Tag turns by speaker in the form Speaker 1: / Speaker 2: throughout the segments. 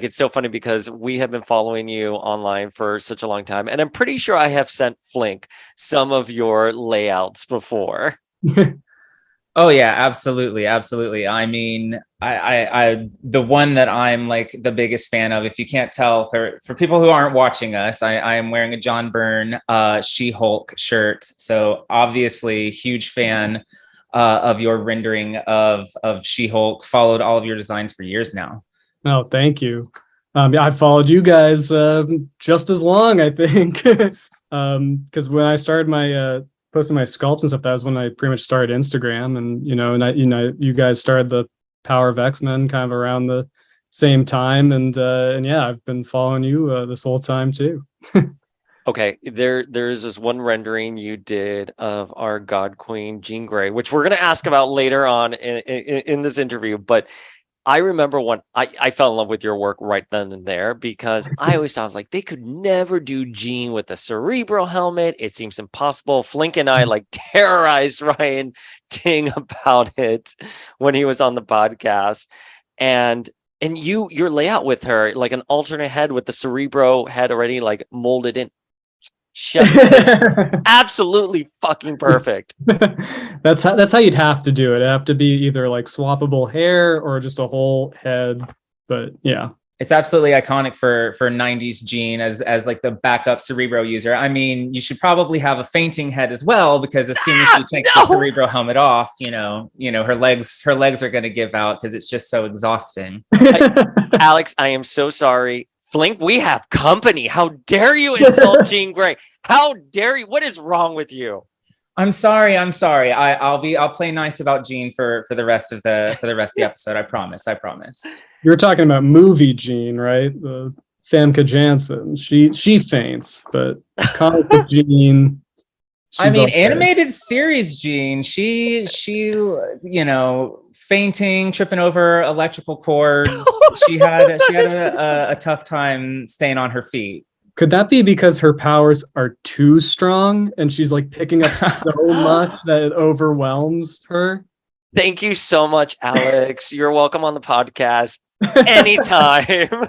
Speaker 1: It's so funny because we have been following you online for such a long time, and I'm pretty sure I have sent Flink some of your layouts before.
Speaker 2: Oh yeah, absolutely, absolutely. I mean, the one that I'm like the biggest fan of, if you can't tell, for people who aren't watching us, I am wearing a John Byrne She-Hulk shirt. So obviously, huge fan of your rendering of She-Hulk. Followed all of your designs for years now.
Speaker 3: Oh, thank you. Yeah, I followed you guys just as long, I think. Because when I started my posting my sculpts and stuff, that was when I pretty much started Instagram, and you guys started the Power of X-Men kind of around the same time, and yeah, I've been following you this whole time too.
Speaker 1: Okay, there's this one rendering you did of our God Queen Jean Grey, which we're going to ask about later on in this interview. But I remember when I fell in love with your work right then and there, because I always thought, like, they could never do Jean with a cerebral helmet. It seems impossible. Flink and I like terrorized Ryan Ting about it when he was on the podcast. And your layout with her, like an alternate head with the cerebro head already like molded in. Chef's kiss. Absolutely fucking perfect.
Speaker 3: That's how you'd have to do it. It'd have to be either like swappable hair or just a whole head. But yeah.
Speaker 2: It's absolutely iconic for 90s Jean as like the backup cerebro user. I mean, you should probably have a fainting head as well, because as soon as she takes the cerebro helmet off, her legs are going to give out because it's just so exhausting.
Speaker 1: Alex, I am so sorry. Flink, we have company. How dare you insult Jean Grey? How dare you? What is wrong with you?
Speaker 2: I'm sorry. I'll play nice about Jean for the rest of the episode. I promise.
Speaker 3: You were talking about movie Jean, right? The Famke Janssen. She faints, but comic book Jean.
Speaker 2: I mean, animated series Jean. She fainting, tripping over electrical cords. she had a tough time staying on her feet.
Speaker 3: Could that be because her powers are too strong and she's like picking up so much that it overwhelms her?
Speaker 1: Thank you so much, Alex. You're welcome on the podcast anytime.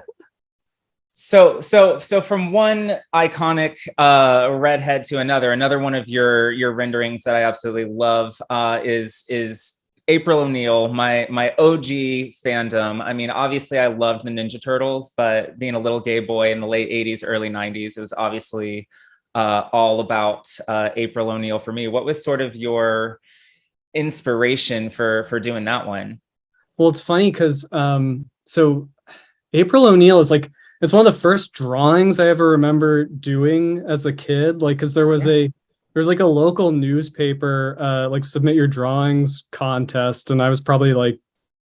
Speaker 2: So from one iconic redhead to another one of your renderings that I absolutely love is April O'Neil, my OG fandom. I mean, obviously I loved the Ninja Turtles, but being a little gay boy in the late 80s, early 90s, it was obviously all about April O'Neil for me. What was sort of your inspiration for doing that one?
Speaker 3: Well, it's funny because so April O'Neil is like, it's one of the first drawings I ever remember doing as a kid. Like, because there's like a local newspaper like submit your drawings contest, and I was probably like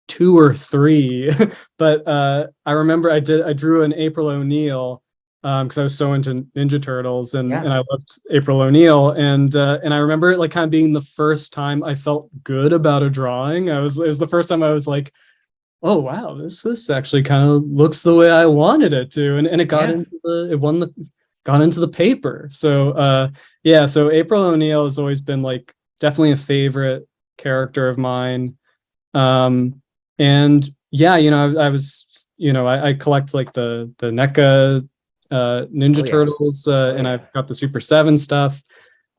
Speaker 3: 2 or 3. But I remember I drew an April O'Neil because I was so into Ninja Turtles, and I loved April O'Neil, and I remember it like kind of being the first time I felt good about a drawing. It was the first time I was like, oh wow, this actually kind of looks the way I wanted it to, and it got got into the paper. So so April O'Neil has always been like definitely a favorite character of mine. And yeah, I was I collect like the NECA Ninja Turtles, and I've got the Super 7 stuff.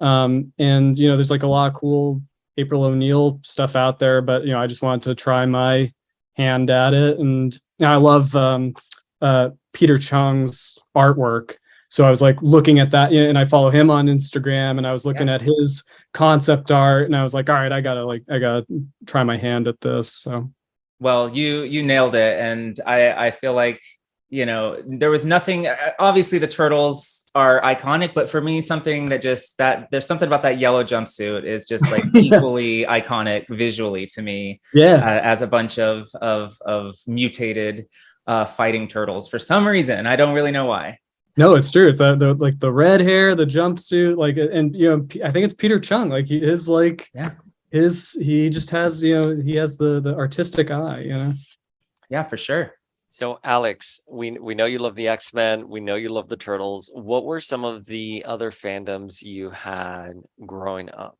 Speaker 3: And there's like a lot of cool April O'Neil stuff out there, but I just wanted to try my hand at it, and I love Peter Chung's artwork. So I was like looking at that, and I follow him on Instagram, and I was looking at his concept art, and I was like, all right, I gotta try my hand at this. So,
Speaker 2: well, you nailed it, and I feel like there was nothing. Obviously, the turtles are iconic, but for me, there's something about that yellow jumpsuit is just like equally iconic visually to me.
Speaker 3: Yeah,
Speaker 2: as a bunch of mutated fighting turtles for some reason. I don't really know why.
Speaker 3: No, it's true. It's the red hair, the jumpsuit, like, and I think it's Peter Chung. Like he just has he has the artistic eye.
Speaker 2: Yeah, for sure.
Speaker 1: So Alex, we know you love the X-Men. We know you love the Turtles. What were some of the other fandoms you had growing up?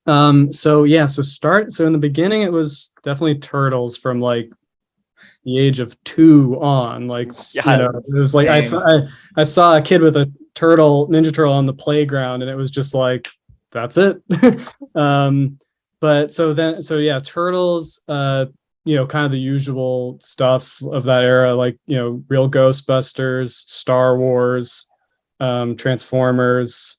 Speaker 3: So in the beginning it was definitely Turtles from like the age of 2 on. Like, you know, it was like I saw a kid with a Ninja Turtle on the playground, and it was just like, that's it. But so yeah, Turtles, you know, kind of the usual stuff of that era, like, you know, real Ghostbusters, Star Wars, Transformers,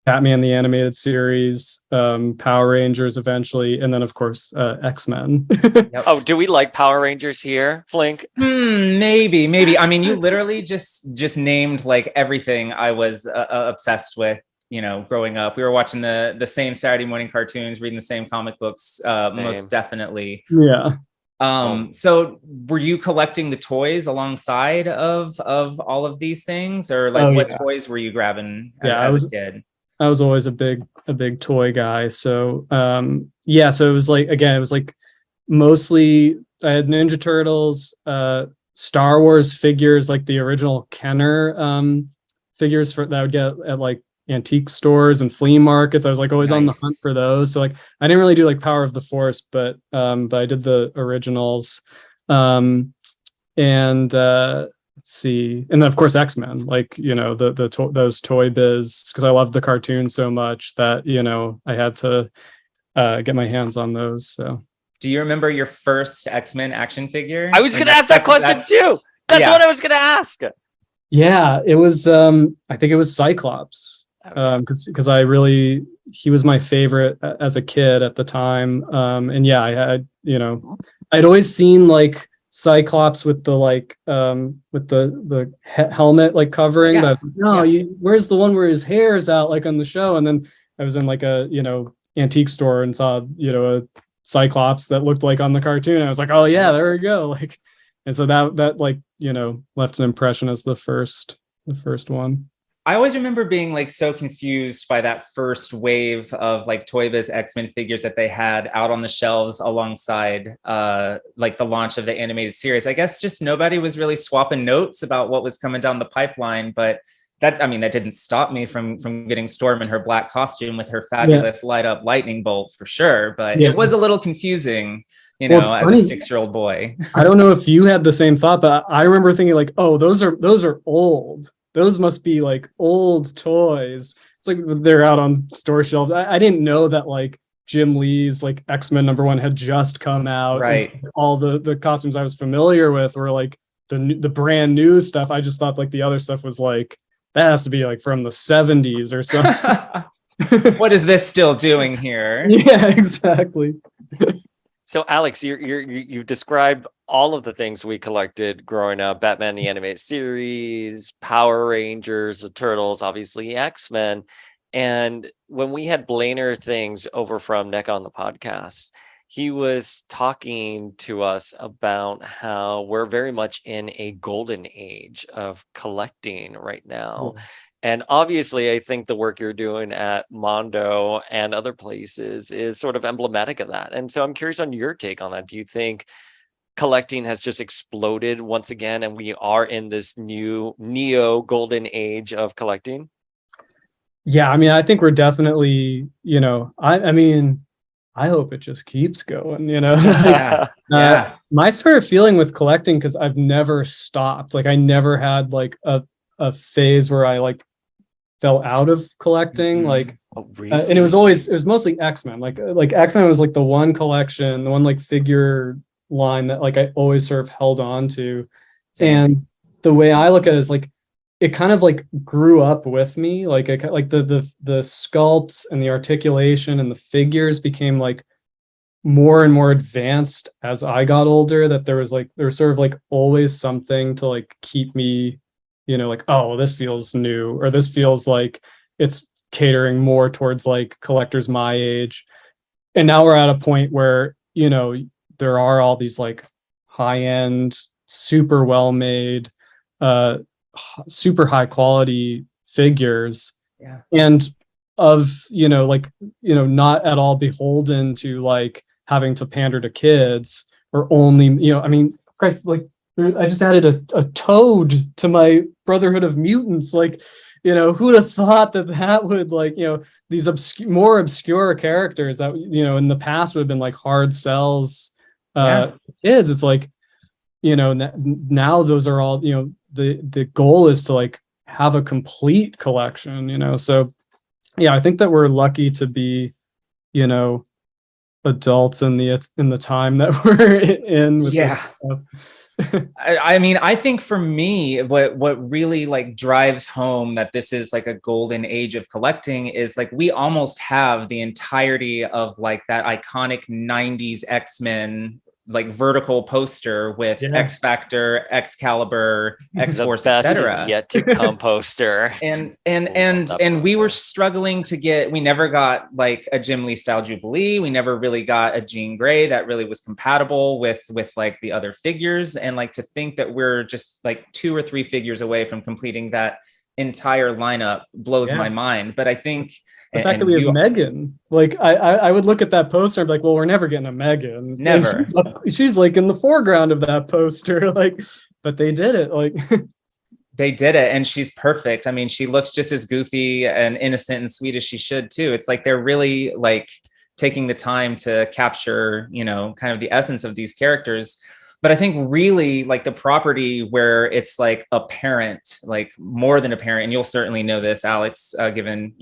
Speaker 3: Batman the Animated Series, Power Rangers eventually, and then of course X-Men.
Speaker 1: Yep. Oh, do we like Power Rangers here, Flink?
Speaker 2: Maybe. I mean, you literally just named like everything I was obsessed with. You know, growing up, we were watching the same Saturday morning cartoons, reading the same comic books, most definitely.
Speaker 3: Yeah.
Speaker 2: So were you collecting the toys alongside of all of these things, or like what toys were you grabbing as a kid?
Speaker 3: I was always a big toy guy. So yeah, so it was like, again, it was like mostly I had Ninja Turtles, Star Wars figures, like the original Kenner figures that I would get at like antique stores and flea markets. I was like always on the hunt for those. So like I didn't really do like Power of the Force, but I did the originals. Let's see, and then of course X-Men, like, you know, those Toy Biz, because I loved the cartoon so much that, you know, I had to get my hands on those. So
Speaker 2: do you remember your first X-Men action figure?
Speaker 1: I was gonna ask that question too. That's what I was gonna ask.
Speaker 3: Yeah, it was I think it was Cyclops, because he was my favorite as a kid at the time. And yeah, I had, you know, I'd always seen like Cyclops with the like with the helmet like covering, but I was like, no, where's the one where his hair is out like on the show? And then I was in like a, you know, antique store and saw, you know, a Cyclops that looked like on the cartoon. I was like, oh yeah, there we go. Like, and so that like, you know, left an impression as the first one.
Speaker 2: I always remember being like so confused by that first wave of like Toy Biz X-Men figures that they had out on the shelves alongside like the launch of the animated series. I guess just nobody was really swapping notes about what was coming down the pipeline, but that didn't stop me from getting Storm in her black costume with her fabulous light up lightning bolt for sure. But it was a little confusing, you know, as funny. A 6-year-old boy.
Speaker 3: I don't know if you had the same thought, but I remember thinking like, oh, those are old. Those must be like old toys. It's like they're out on store shelves. I didn't know that like Jim Lee's like X-Men #1 had just come out.
Speaker 2: Right.
Speaker 3: So all the costumes I was familiar with were like the brand new stuff. I just thought like the other stuff was like, that has to be like from the 70s or something.
Speaker 2: What is this still doing here?
Speaker 3: Yeah, exactly.
Speaker 1: So Alex, you've described all of the things we collected growing up: Batman the Animated Series, Power Rangers, the Turtles, obviously X-Men. And when we had Blainer Things over from Neck on the podcast, he was talking to us about how we're very much in a golden age of collecting right now. Yeah. And obviously, I think the work you're doing at Mondo and other places is sort of emblematic of that. And so I'm curious on your take on that. Do you think collecting has just exploded once again, and we are in this new neo golden age of collecting?
Speaker 3: Yeah, I mean, I think we're definitely, you know, I mean, I hope it just keeps going, you know.
Speaker 2: Yeah.
Speaker 3: My sort of feeling with collecting, because I've never stopped. Like I never had like a phase where I like fell out of collecting. Like, really? And it was mostly X-Men. Like X-Men was like the one collection, the one like figure line that like I always sort of held on to. And the way I look at it is like, it kind of like grew up with me. Like the sculpts and the articulation and the figures became like more and more advanced as I got older, that there was sort of like always something to like keep me, you know, like, oh, this feels new, or this feels like it's catering more towards like collectors my age. And now we're at a point where, you know, there are all these like high-end, super well-made, super high quality figures.
Speaker 2: Yeah.
Speaker 3: And of, you know, like, you know, not at all beholden to like having to pander to kids, or only, you know, I mean, Christ, like I just added a toad to my Brotherhood of Mutants. Like, you know, who'd have thought that would, like, you know, these more obscure characters that, you know, in the past would have been like hard sells kids, it's like, now those are all, the goal is to like have a complete collection. So yeah, I think that we're lucky to be, adults in the time that we're in with this stuff.
Speaker 2: I mean, I think for me, what really like drives home that this is like a golden age of collecting is like we almost have the entirety of like that iconic 90s X-Men like vertical poster with X Factor, Excalibur, X-Force, etc.
Speaker 1: Yet to come poster.
Speaker 2: and we were struggling to get, we never got like a Jim Lee style Jubilee. We never really got a Jean Grey that really was compatible with like the other figures. And like to think that we're just like 2 or 3 figures away from completing that entire lineup blows my mind. But I think
Speaker 3: the fact that we have Megan, like I would look at that poster and be like, well, we're never getting a Megan.
Speaker 2: Never.
Speaker 3: She's like in the foreground of that poster, like, but they did it. Like
Speaker 2: they did it, and she's perfect. I mean, she looks just as goofy and innocent and sweet as she should too. It's like they're really like taking the time to capture, kind of the essence of these characters. But I think really like the property where it's like apparent, like more than apparent, and you'll certainly know this, Alex, given,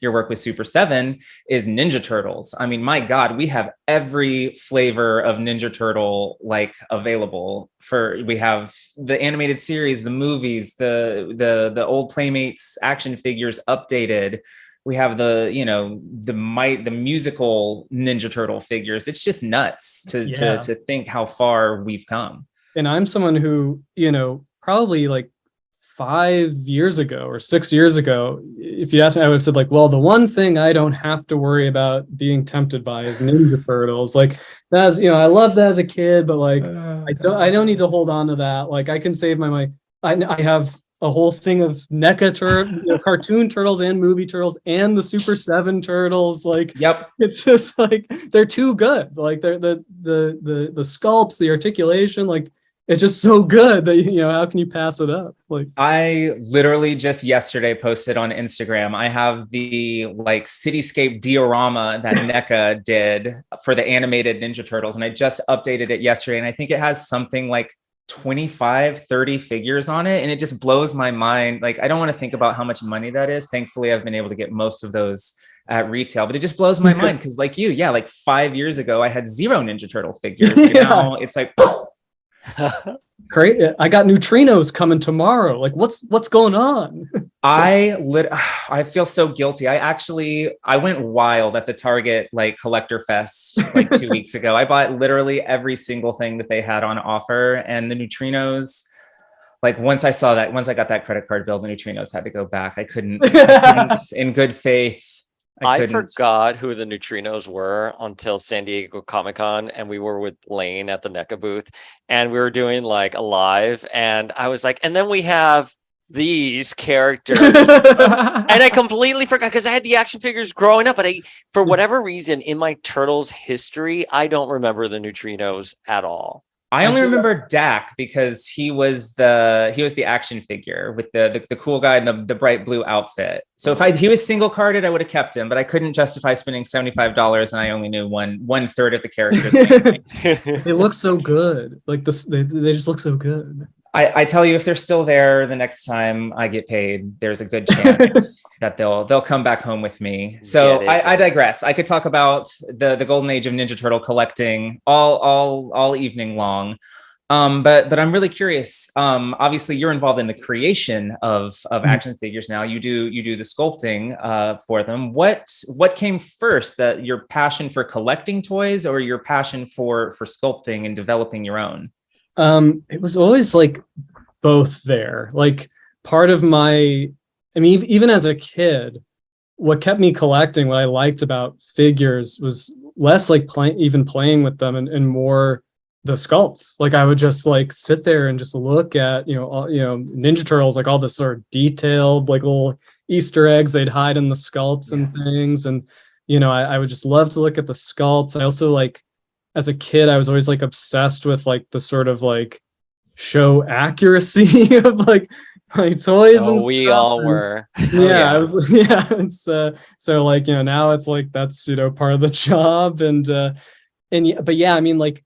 Speaker 2: your work with Super 7, is Ninja Turtles. I mean, my God, we have every flavor of Ninja Turtle like available. We have the animated series, the movies, the old Playmates action figures updated. We have the musical Ninja Turtle figures. It's just nuts to think how far we've come.
Speaker 3: And I'm someone who, probably like 5 years ago or 6 years ago, if you asked me, I would have said like, well, the one thing I don't have to worry about being tempted by is Ninja Turtles. Like that's, I loved that as a kid, but like, I don't need to hold on to that. Like I can save my money. I have a whole thing of NECA cartoon turtles and movie turtles and the Super 7 turtles. Like,
Speaker 2: yep,
Speaker 3: it's just like they're too good. Like they're the sculpts, the articulation, like it's just so good that how can you pass it up? Like
Speaker 2: I literally just yesterday posted on Instagram. I have the like cityscape diorama that NECA did for the animated Ninja Turtles, and I just updated it yesterday, and I think it has something like 25-30 figures on it, and it just blows my mind. Like I don't want to think about how much money that is. Thankfully I've been able to get most of those at retail, but it just blows my mind because like like 5 years ago I had 0 Ninja Turtle figures. Now it's like
Speaker 3: great. I got neutrinos coming tomorrow. Like what's going on?
Speaker 2: I feel so guilty. I went wild at the Target like collector fest like 2 weeks ago. I bought literally every single thing that they had on offer, and the neutrinos, like once I got that credit card bill, the neutrinos had to go back. I couldn't in good faith.
Speaker 1: I forgot who the neutrinos were until San Diego Comic-Con, and we were with Lane at the NECA booth, and we were doing like a live, and I was like, and then we have these characters. And I completely forgot because I had the action figures growing up, but for whatever reason in my Turtles history, I don't remember the neutrinos at all.
Speaker 2: I only remember Dak because he was the action figure with the cool guy in the bright blue outfit. So if he was single carded, I would have kept him, but I couldn't justify spending $75 and I only knew one third of the characters.
Speaker 3: They look so good. Like this, they just look so good.
Speaker 2: I tell you, if they're still there the next time I get paid, there's a good chance that they'll come back home with me. So I digress. I could talk about the golden age of Ninja Turtle collecting all evening long. But I'm really curious. Obviously, you're involved in the creation of action figures now. You do the sculpting for them. What came first? That your passion for collecting toys, or your passion for sculpting and developing your own?
Speaker 3: It was always like both there. Like part of even as a kid, what kept me collecting, what I liked about figures was less like playing with them and more the sculpts. Like I would just like sit there and just look at, Ninja Turtles, like all this sort of detailed, like little Easter eggs they'd hide in the sculpts and things. And, I would just love to look at the sculpts. I also like, as a kid, I was always like obsessed with like the sort of like show accuracy of like my toys. And
Speaker 1: we
Speaker 3: stuff.
Speaker 1: all were.
Speaker 3: Yeah, I was. Yeah, it's so like now it's like that's part of the job, but yeah, I mean like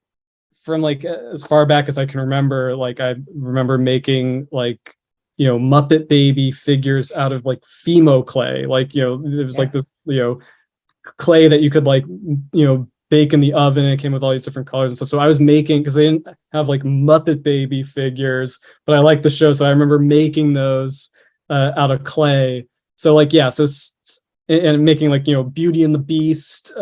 Speaker 3: from like as far back as I can remember, like I remember making like, Muppet Baby figures out of like Fimo clay. Like, it was like this, clay that you could like, bake in the oven, and it came with all these different colors and stuff. So I was making, because they didn't have like Muppet Baby figures, but I liked the show. So I remember making those out of clay. So like, yeah, so and making like, Beauty and the Beast,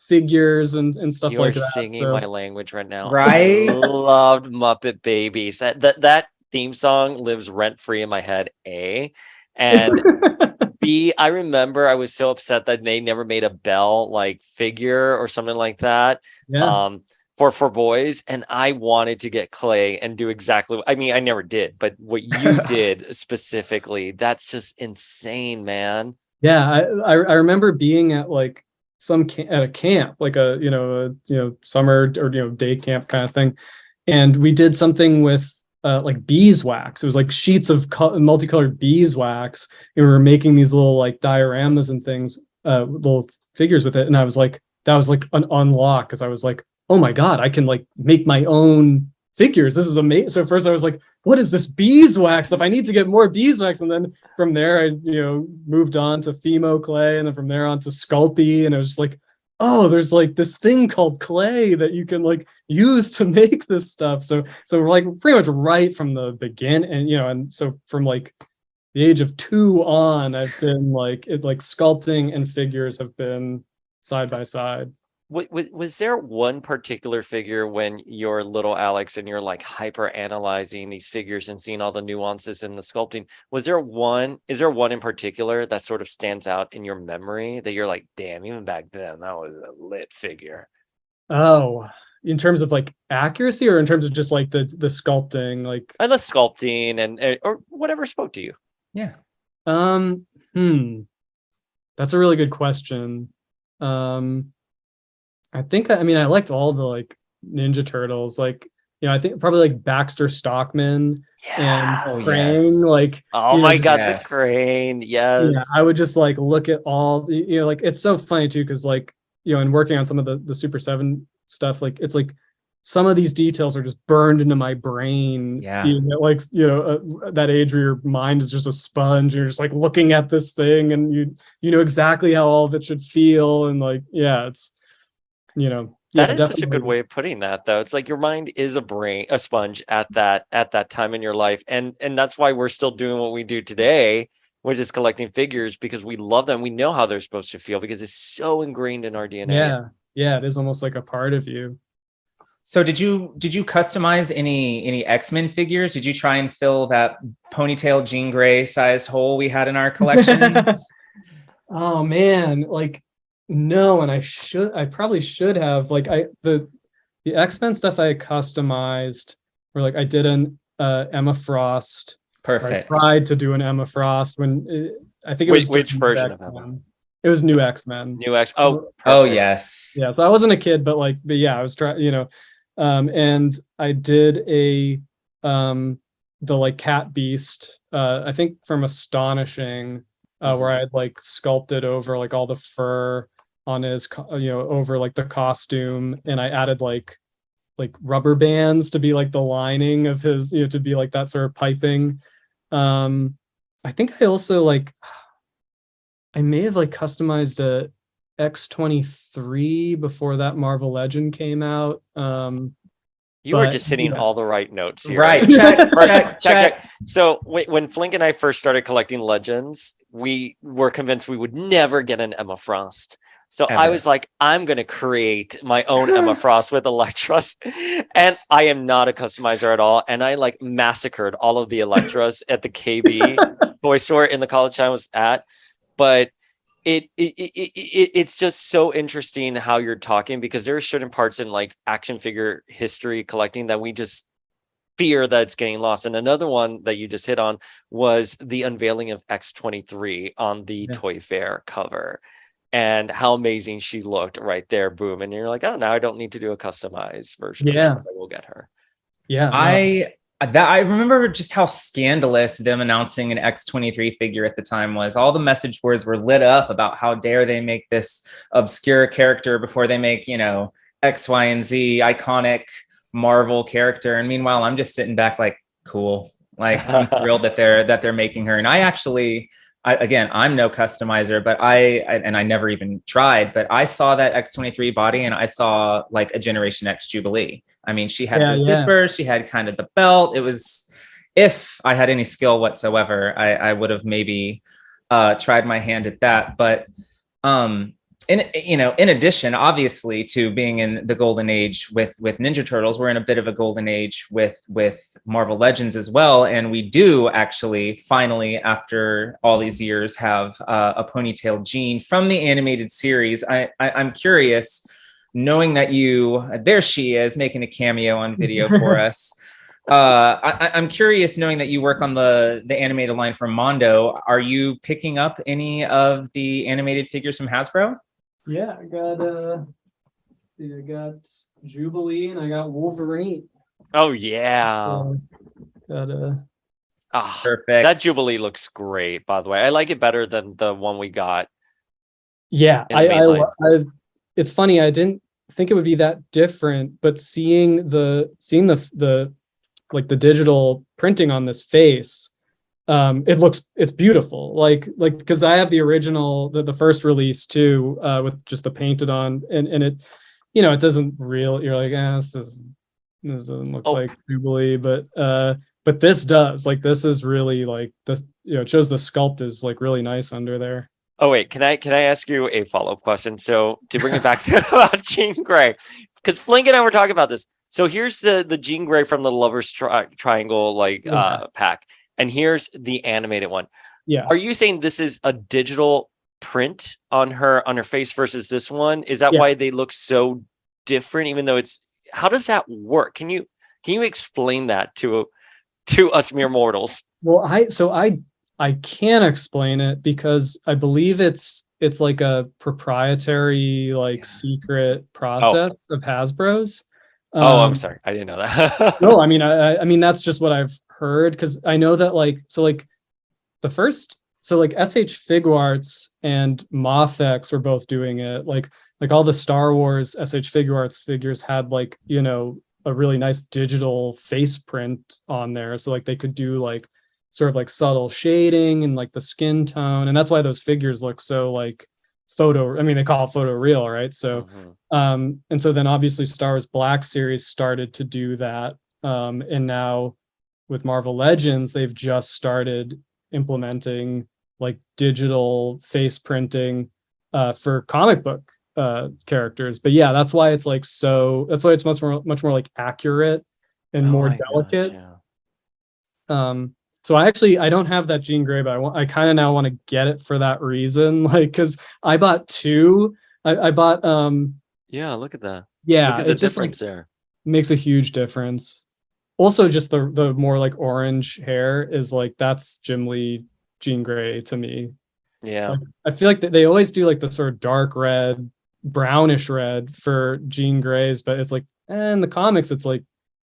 Speaker 3: figures and stuff
Speaker 1: You are
Speaker 3: like that.
Speaker 1: singing
Speaker 3: So
Speaker 1: my language right now.
Speaker 2: Right?
Speaker 1: I loved Muppet Babies. That theme song lives rent free in my head. And B, I remember I was so upset that they never made a Belle like figure or something like that.
Speaker 3: yeah.
Speaker 1: For boys, and I wanted to get clay and do exactly. I mean, I never did, but what you did specifically, that's just insane, man.
Speaker 3: Yeah, I remember being at like at a camp, like a summer or day camp kind of thing, and we did something with like beeswax. It was like sheets of multicolored beeswax, and we were making these little like dioramas and things, little figures with it. And I was like, that was like an unlock, because I was like, oh my god, I can like make my own figures. This is amazing. So first I was like, what is this beeswax stuff? I need to get more beeswax. And then from there, I moved on to Fimo clay, and then from there on to Sculpey. And I was just like, oh, there's like this thing called clay that you can like use to make this stuff. So we're like pretty much right from the beginning. And and so from like the age of 2 on, I've been like sculpting and figures have been side by side.
Speaker 1: Was there one particular figure when you're little Alex and you're like hyper analyzing these figures and seeing all the nuances in the sculpting? Is there one in particular that sort of stands out in your memory that you're like, damn, even back then that was a lit figure?
Speaker 3: Oh, in terms of like accuracy, or in terms of just like the sculpting, like
Speaker 1: And the sculpting and or whatever spoke to you.
Speaker 2: Yeah.
Speaker 3: That's a really good question. I liked all the like Ninja Turtles, like I think probably like Baxter Stockman and Crane.
Speaker 2: Yes.
Speaker 3: Like,
Speaker 1: Oh my god,
Speaker 2: yes.
Speaker 1: the crane. Yes.
Speaker 3: Yeah, I would just like look at all like it's so funny too, because like in working on some of the Super 7 stuff, like it's like some of these details are just burned into my brain.
Speaker 2: Yeah.
Speaker 3: Being at like that age where your mind is just a sponge, and you're just like looking at this thing, and you know exactly how all of it should feel, and like it's
Speaker 1: that is such a good way of putting that, though. It's like your mind is a sponge at that time in your life, and that's why we're still doing what we do today, which is collecting figures, because we love them. We know how they're supposed to feel because it's so ingrained in our DNA.
Speaker 3: Yeah, it is almost like a part of you.
Speaker 2: So did you customize any X-Men figures? Did you try and fill that ponytail Jean Grey sized hole we had in our collections?
Speaker 3: Oh man, like no, and I probably should have. Like the X-Men stuff I customized, or like I did an Emma Frost.
Speaker 2: Perfect.
Speaker 3: I tried to do an Emma Frost I think it was
Speaker 1: which version of Emma?
Speaker 3: It was New X-Men.
Speaker 1: New X. Oh, perfect.
Speaker 2: Oh yes.
Speaker 3: Yeah, so I wasn't a kid, but yeah, I was trying. And I did the like Cat Beast. I think from Astonishing, where I had like sculpted over like all the fur on his, over like the costume, and I added like rubber bands to be like the lining of his, to be like that sort of piping. I think I also like, I may have like customized a X-23 before that Marvel Legend came out.
Speaker 1: You are just hitting all the right notes here.
Speaker 2: Right.
Speaker 1: Check. So when Flink and I first started collecting Legends, we were convinced we would never get an Emma Frost. So
Speaker 2: Ever.
Speaker 1: I was like, I'm going to create my own Emma Frost with Electras. And I am not a customizer at all. And I like massacred all of the Electras at the KB toy store in the college I was at. But it's just so interesting how you're talking, because there are certain parts in like action figure history collecting that we just fear that it's getting lost. And another one that you just hit on was the unveiling of X-23 on the Toy Fair cover, and how amazing she looked right there. Boom. And you're like, oh, now I don't need to do a customized version.
Speaker 3: Yeah.
Speaker 1: Because I will get her.
Speaker 3: Yeah.
Speaker 2: I remember just how scandalous them announcing an X-23 figure at the time was. All the message boards were lit up about how dare they make this obscure character before they make, X, Y, and Z iconic Marvel character. And meanwhile, I'm just sitting back like, cool. Like I'm thrilled that they're making her. And I actually, again, I'm no customizer, but I never even tried, but I saw that X-23 body and I saw like a Generation X Jubilee. I mean, she had the zipper, she had kind of the belt. It was, if I had any skill whatsoever, I would have maybe tried my hand at that. But in addition, obviously, to being in the golden age with Ninja Turtles, we're in a bit of a golden age with Marvel Legends as well, and we do actually finally, after all these years, have a ponytail Jean from the animated series. I'm curious, knowing that there she is making a cameo on video for us. I'm curious, knowing that you work on the animated line from Mondo, are you picking up any of the animated figures from Hasbro?
Speaker 3: Yeah, I got Jubilee and I got Wolverine.
Speaker 1: Oh yeah.
Speaker 2: Perfect.
Speaker 1: That Jubilee looks great, by the way. I like it better than the one we got.
Speaker 3: Yeah, it's funny, I didn't think it would be that different, but seeing the like the digital printing on this face, it's beautiful, like because I have the original, the first release too, with just the painted on, and it, it doesn't you're like, this doesn't look like Jubilee, but this does, like, this is really like this, it shows the sculpt is like really nice under there.
Speaker 1: Oh wait, can I ask you a follow-up question? So to bring it back to Jean Grey, because Flink and I were talking about this. So here's the Jean Grey from the Lovers Triangle pack. And here's the animated one.
Speaker 3: Yeah.
Speaker 1: Are you saying this is a digital print on her face versus this one? Is that why they look so different? Even though how does that work? Can you explain that to us mere mortals?
Speaker 3: Well, I can't explain it because I believe it's like a proprietary, like, secret process of Hasbro's.
Speaker 1: I'm sorry, I didn't know that.
Speaker 3: No, I mean that's just what I've heard, because I know that like the first, SH Figuarts and Mafex were both doing it, like all the Star Wars SH Figuarts figures had like, a really nice digital face print on there, so like they could do like sort of like subtle shading and like the skin tone, and that's why those figures look so like they call it photo real, right? So and so then obviously Star Wars Black Series started to do that, and now with Marvel Legends, they've just started implementing like digital face printing for comic book characters. But yeah, that's why it's like that's why it's much more like accurate and more delicate. So I don't have that Jean Grey, but I kind of now want to get it for that reason, like, because I bought two. I bought
Speaker 1: yeah, look at that.
Speaker 3: Yeah,
Speaker 1: look at the difference, like, there
Speaker 3: makes a huge difference. Also, just the more like orange hair is like, that's Jim Lee Jean Grey to me.
Speaker 1: Yeah,
Speaker 3: like, I feel like they always do like the sort of dark red, brownish red for Jean Greys, but it's like, in the comics it's like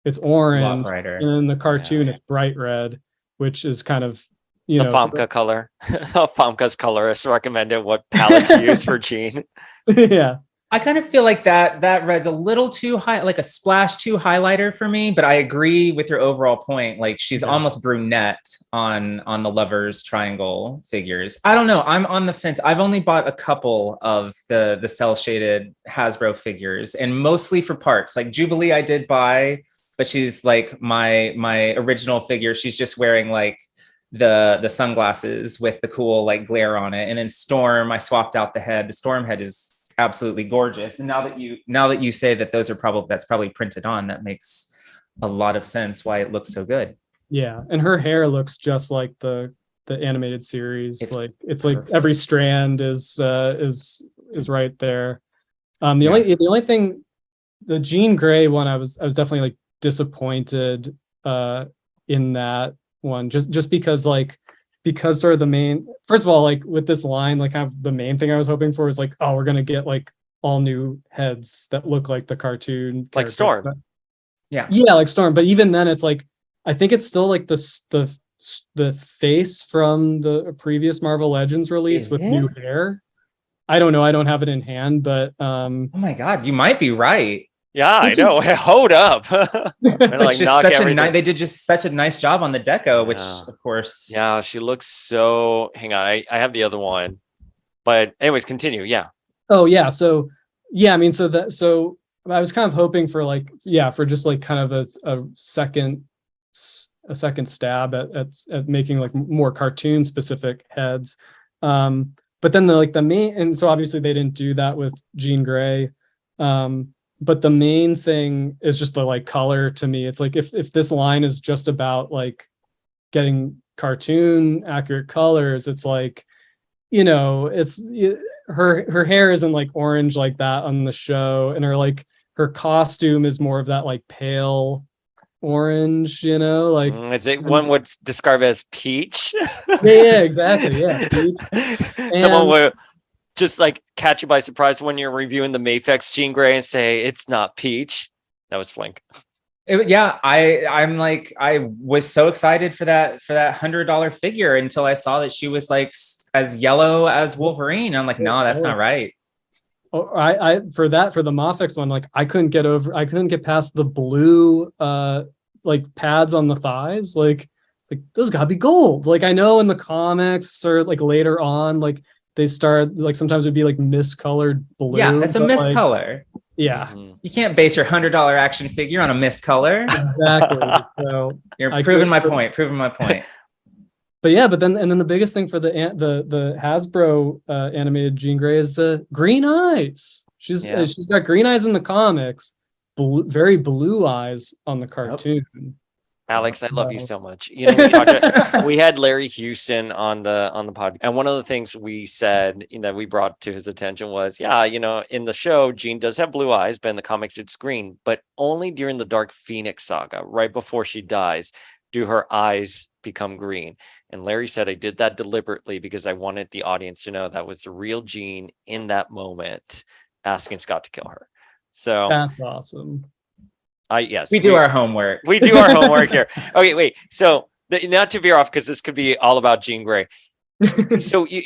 Speaker 3: it's orange, and in the cartoon it's bright red, which is kind of the
Speaker 1: Famke color. Famke's colorist recommended what palette to use for Jean.
Speaker 3: Yeah.
Speaker 2: I kind of feel like that red's a little too high, like a splash too highlighter for me, but I agree with your overall point. Like, she's almost brunette on the Lovers Triangle figures. I don't know. I'm on the fence. I've only bought a couple of the cell shaded Hasbro figures, and mostly for parts. Like Jubilee I did buy, but she's like my original figure. She's just wearing like the sunglasses with the cool like glare on it. And then Storm, I swapped out the head. The Storm head is absolutely gorgeous. And now that you say that that's probably printed on, that makes a lot of sense why it looks so good.
Speaker 3: Yeah, and her hair looks just like the animated series. It's like every strand is right there. The only thing, the Jean Grey one, I was definitely like disappointed in that one, just because sort of the main, first of all, like with this line, like kind of the main thing I was hoping for was like, oh, we're gonna get like all new heads that look like the cartoon characters.
Speaker 1: Like Storm.
Speaker 3: But, yeah, like Storm. But even then, it's like, I think it's still like the face from the previous Marvel Legends release with new hair. I don't know. I don't have it in hand, but
Speaker 2: Oh my God, you might be right.
Speaker 1: Yeah, I know. Hold up. And
Speaker 2: It's
Speaker 1: like
Speaker 2: just
Speaker 1: knock
Speaker 2: such
Speaker 1: everything.
Speaker 2: they did just such a nice job on the deco, which
Speaker 1: Yeah.
Speaker 2: of course.
Speaker 1: Yeah, she looks so. Hang on, I have the other one. But anyways, continue. Yeah.
Speaker 3: Oh yeah, so yeah, I mean, so I was kind of hoping for like for just like kind of a second stab at making like more cartoon specific heads. But then the main, and so obviously they didn't do that with Jean Grey. But the main thing is just the like color to me. It's like if this line is just about like getting cartoon accurate colors, it's like, it's her hair isn't like orange like that on the show, and her costume is more of that like pale orange, like
Speaker 1: Is it one would describe as peach?
Speaker 3: yeah, exactly, yeah, peach.
Speaker 1: Someone
Speaker 3: And
Speaker 1: would just like catch you by surprise when you're reviewing the Mafex Jean Grey and say it's not peach. That was Flink.
Speaker 2: I'm like, I was so excited for that $100 figure until I saw that she was like as yellow as Wolverine. I'm like, no, that's not right.
Speaker 3: Oh, I for the Mafex one, like I couldn't get past the blue like pads on the thighs. Like those gotta be gold. Like I know in the comics or like later on, like they start like sometimes it'd be like miscolored blue.
Speaker 2: Yeah, it's a miscolor.
Speaker 3: Like, yeah.
Speaker 2: You can't base your $100 action figure on a miscolor.
Speaker 3: Exactly. So
Speaker 2: you're proving my point.
Speaker 3: But yeah, but then the biggest thing for the Hasbro animated Jean Grey is green eyes. She's got green eyes in the comics, very blue eyes on the cartoon. Yep.
Speaker 1: Alex, I love you so much. We had Larry Houston on the podcast, and one of the things we said that we brought to his attention was, in the show, Jean does have blue eyes, but in the comics it's green. But only during the Dark Phoenix saga, right before she dies, do her eyes become green. And Larry said, I did that deliberately because I wanted the audience to know that was the real Jean in that moment, asking Scott to kill her. So
Speaker 3: that's awesome.
Speaker 2: We do our homework.
Speaker 1: We do our homework here. Okay, wait. So not to veer off because this could be all about Jean Grey. So you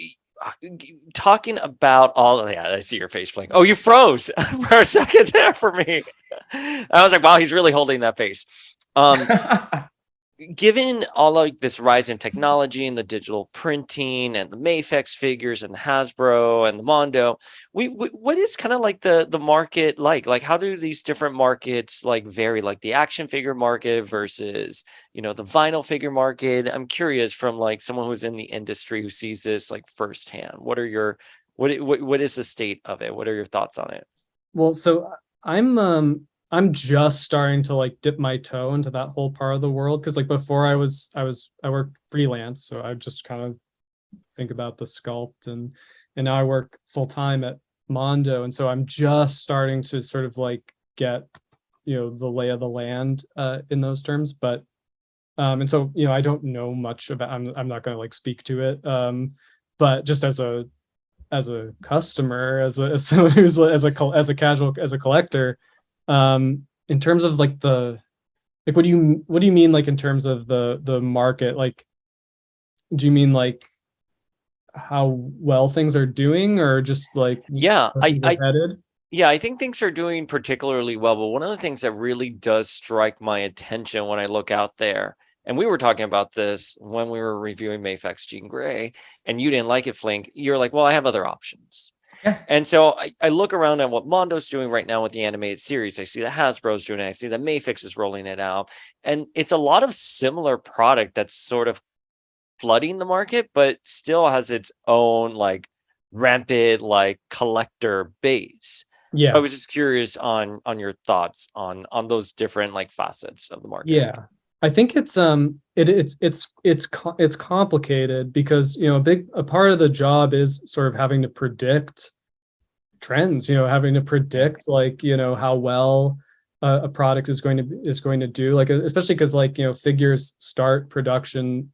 Speaker 1: talking about I see your face, Flink. Oh, you froze for a second there for me. I was like, wow, he's really holding that face. Given all like this rise in technology and the digital printing and the Mafex figures and the Hasbro and the Mondo, what is kind of like the market like? Like, how do these different markets like vary? Like the action figure market versus the vinyl figure market. I'm curious from like someone who's in the industry who sees this like firsthand. What is the state of it? What are your thoughts on it?
Speaker 3: Well, so I'm just starting to like dip my toe into that whole part of the world, because like before I worked freelance, so I just kind of think about the sculpt, and now I work full time at Mondo, and so I'm just starting to sort of like get the lay of the land in those terms, but and so I don't know much about. I'm not going to like speak to it, but just as a customer, as someone who's as a collector. In terms of like what do you mean like in terms of the market? Like, do you mean like how well things are doing, or just like
Speaker 1: I think things are doing particularly well, but one of the things that really does strike my attention when I look out there, and we were talking about this when we were reviewing Mafex Jean Grey, and you didn't like it, Flink. You're like, well, I have other options.
Speaker 2: Yeah.
Speaker 1: And so I look around at what Mondo's doing right now with the animated series. I see that Hasbro's doing it. I see that Mafex is rolling it out. And it's a lot of similar product that's sort of flooding the market, but still has its own like rampant like collector base.
Speaker 3: Yeah.
Speaker 1: So I was just curious on your thoughts on those different like facets of the market.
Speaker 3: Yeah. I think it's complicated because a part of the job is sort of having to predict trends, having to predict like how well a product is going to do, like especially because like figures start production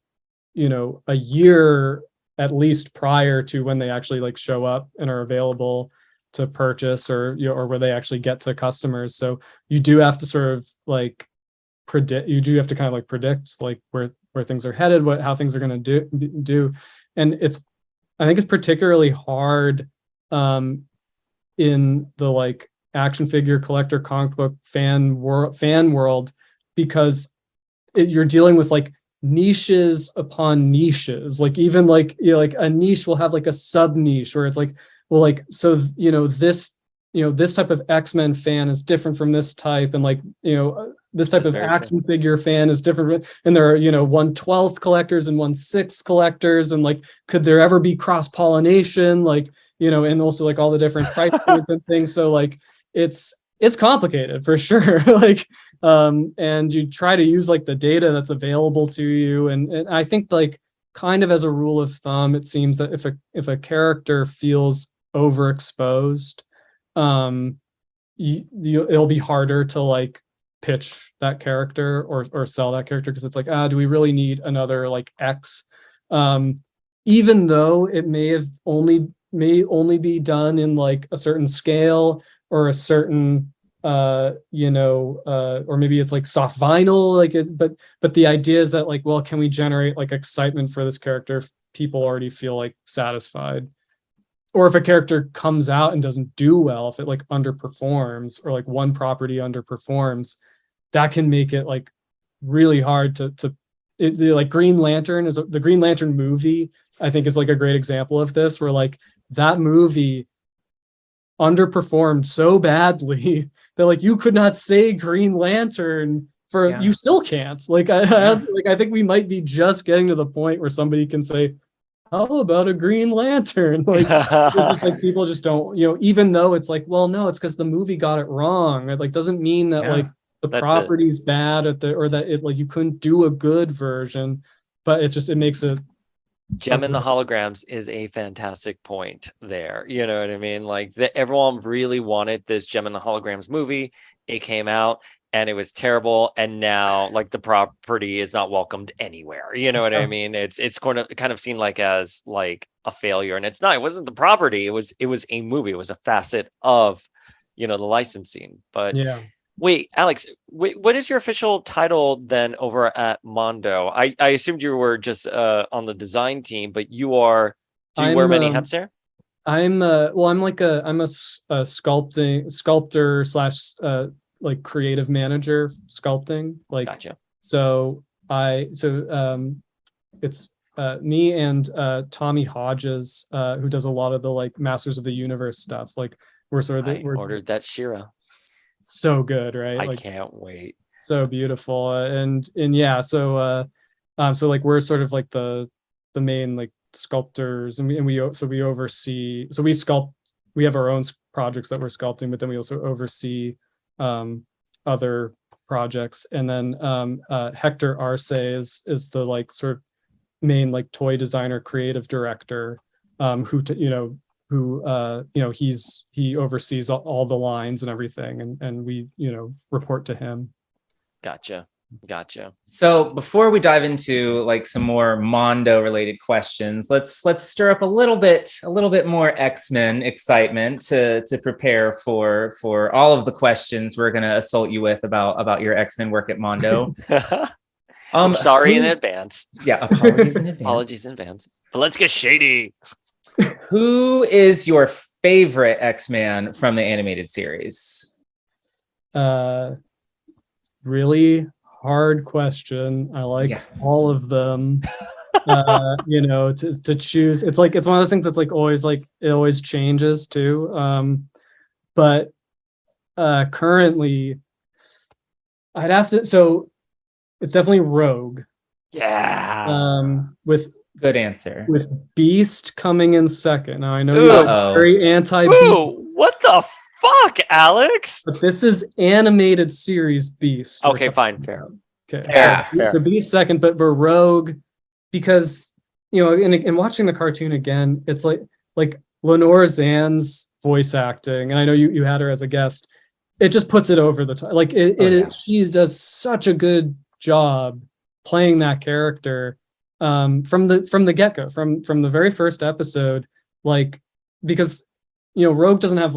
Speaker 3: a year at least prior to when they actually like show up and are available to purchase, or or where they actually get to customers. So you do have to sort of like predict like where things are headed, how things are going to do. And I think it's particularly hard in the like action figure collector comic book fan world, because you're dealing with like niches upon niches. Like even like, you know, like a niche will have like a sub niche where it's like, well, like, so, you know, this type of X-Men fan is different from this type, and like, you know, this type
Speaker 1: That's
Speaker 3: of
Speaker 1: very
Speaker 3: action
Speaker 1: true.
Speaker 3: figure fan is different, and there are, you know, 1/12 collectors and 1/6 collectors, and like, could there ever be cross pollination, like, you know, and also like all the different price points and things. So like it's complicated for sure. Like and you try to use like the data that's available to you, and I think like kind of as a rule of thumb, it seems that if a character feels overexposed, um it'll be harder to like pitch that character or sell that character, because it's like, do we really need another like X, um even though it may only be done in like a certain scale or a certain or maybe it's like soft vinyl, like it, but the idea is that like, well, can we generate like excitement for this character if people already feel like satisfied, or if a character comes out and doesn't do well, if it like underperforms, or like one property underperforms, that can make it like really hard like Green Lantern is the Green Lantern movie, I think, is like a great example of this, where like that movie underperformed so badly that like you could not say Green Lantern for, you still can't. Like I think we might be just getting to the point where somebody can say, how about a Green Lantern? Like, it's just like people just don't, you know, even though it's like, well, no, it's because the movie got it wrong. It like doesn't mean that like the
Speaker 1: That the
Speaker 3: property's bad or that it like you couldn't do a good version, but it makes it
Speaker 1: Gem and the Holograms is a fantastic point there. You know what I mean? Like everyone really wanted this Gem and the Holograms movie. It came out and it was terrible. And now like the property is not welcomed anywhere. You know what I mean? It's kind of seen like as like a failure. And it's not, it wasn't the property. It was a movie. It was a facet of, you know, the licensing. But
Speaker 3: yeah.
Speaker 1: wait, Alex, what is your official title then over at Mondo? I assumed you were just on the design team, but do you wear many hats there?
Speaker 3: I'm I'm a sculptor slash like creative manager sculpting. Like,
Speaker 1: Gotcha.
Speaker 3: so it's me and Tommy Hodges, who does a lot of the like Masters of the Universe stuff. Like we're
Speaker 1: Ordered that Shira.
Speaker 3: so good, right?
Speaker 1: I
Speaker 3: Like
Speaker 1: can't wait.
Speaker 3: so beautiful. And yeah, so like we're sort of like the main like sculptors, and we oversee, so we sculpt, we have our own projects that we're sculpting, but then we also oversee other projects. And then Hector Arce is the like sort of main like toy designer, creative director, he oversees all the lines and everything, and we, you know, report to him.
Speaker 1: Gotcha.
Speaker 2: So before we dive into like some more Mondo related questions, let's stir up a little bit more X-Men excitement to prepare for all of the questions we're going to assault you with about your X-Men work at Mondo.
Speaker 1: I'm sorry in advance.
Speaker 2: Yeah, apologies in advance.
Speaker 1: Apologies in advance. But let's get shady.
Speaker 2: Who is your favorite X-Man from the animated series?
Speaker 3: Really hard question. I like all of them. You know, to choose, it's like, it's one of those things that's like always, like it always changes too. But currently I'd have to, so it's definitely Rogue.
Speaker 1: Yeah.
Speaker 3: With
Speaker 2: good answer.
Speaker 3: With Beast coming in second. Now I know you're very anti-Beast.
Speaker 1: What the fuck, Alex?
Speaker 3: But this is animated series Beast.
Speaker 1: Okay, fine, fair.
Speaker 3: Okay,
Speaker 1: fair.
Speaker 3: So Beast second, but Rogue, because, you know, in watching the cartoon again, it's like Lenore Zan's voice acting, and I know you had her as a guest. It just puts it over the top. Like she does such a good job playing that character from the get-go, from the very first episode. Like, because, you know, Rogue doesn't have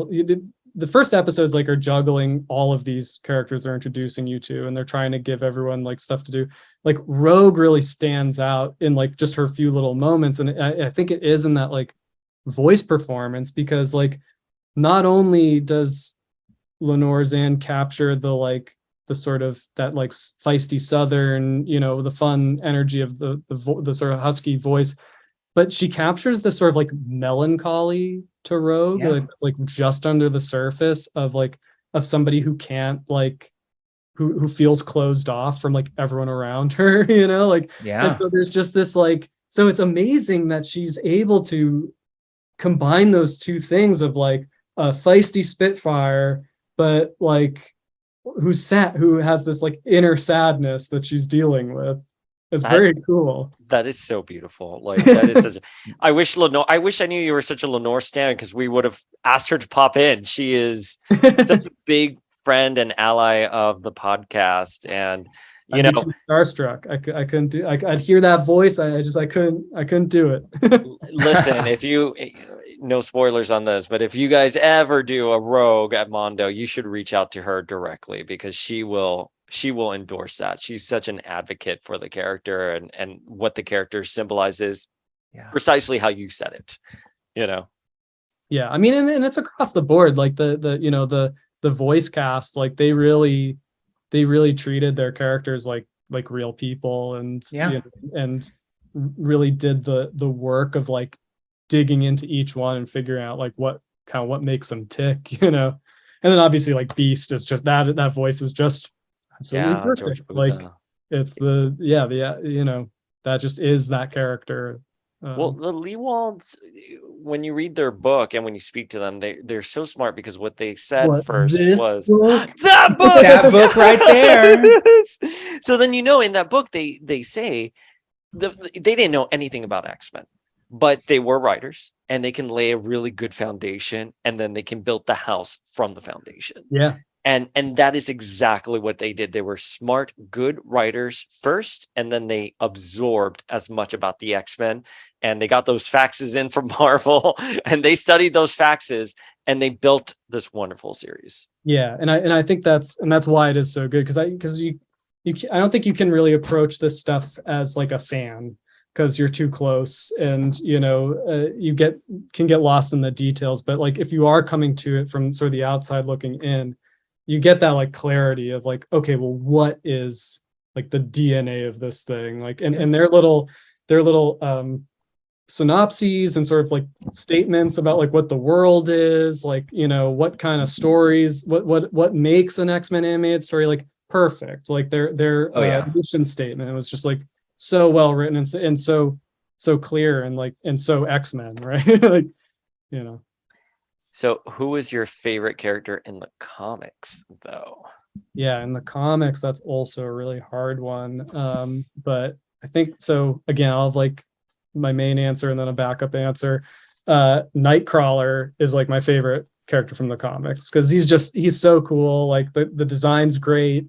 Speaker 3: the first episodes like are juggling all of these characters they're introducing you to, and they're trying to give everyone like stuff to do. Like Rogue really stands out in like just her few little moments, and I think it is in that like voice performance, because like not only does Lenore Zann capture the like the sort of that like feisty southern, you know, the fun energy of the sort of husky voice, but she captures this sort of like melancholy to Rogue, like, it's like just under the surface of like of somebody who can't like who feels closed off from like everyone around her, you know, like, and so there's just this like, so it's amazing that she's able to combine those two things of like a feisty Spitfire, but like who has this like inner sadness that she's dealing with. It's very cool.
Speaker 1: That is so beautiful. Like that is such I wish I knew you were such a Lenore stan, because we would have asked her to pop in. She is such a big friend and ally of the podcast, and you know,
Speaker 3: starstruck. I couldn't do. I'd hear that voice. I couldn't do it.
Speaker 1: Listen, if you, no spoilers on this, but if you guys ever do a Rogue at Mondo, you should reach out to her directly, because she will endorse that. She's such an advocate for the character and what the character symbolizes, precisely how you said it, you know.
Speaker 3: Yeah, I mean, and it's across the board. Like the you know the voice cast, like they really treated their characters like real people, and you know, and really did the work of like digging into each one and figuring out like what makes them tick, you know. And then obviously like Beast is just that voice is just absolutely perfect. Like it's the you know, that just is that character.
Speaker 1: Well, the Leewalds, when you read their book and when you speak to them, they're so smart, because what they said first was that book,
Speaker 2: that book right there.
Speaker 1: So then, you know, in that book they say they didn't know anything about X-Men, but they were writers and they can lay a really good foundation, and then they can build the house from the foundation.
Speaker 3: Yeah.
Speaker 1: And that is exactly what they did. They were smart, good writers first, and then they absorbed as much about the X-Men, and they got those faxes in from Marvel, and they studied those faxes, and they built this wonderful series.
Speaker 3: Yeah, and I think that's why it is so good, because I don't think you can really approach this stuff as like a fan, because you're too close, and you know, you can get lost in the details. But like if you are coming to it from sort of the outside looking in, you get that like clarity of like, okay, well, what is like the DNA of this thing? Like, and their little synopses and sort of like statements about like what the world is, like, you know, what kind of stories, what makes an X-Men animated story like perfect. Like their mission statement was just like so well written and so clear and like and so X-Men, right? Like, you know.
Speaker 1: So who is your favorite character in the comics, though?
Speaker 3: Yeah, in the comics, that's also a really hard one. But I think so. Again, I'll have like my main answer and then a backup answer. Nightcrawler is like my favorite character from the comics, because he's so cool. Like the design's great.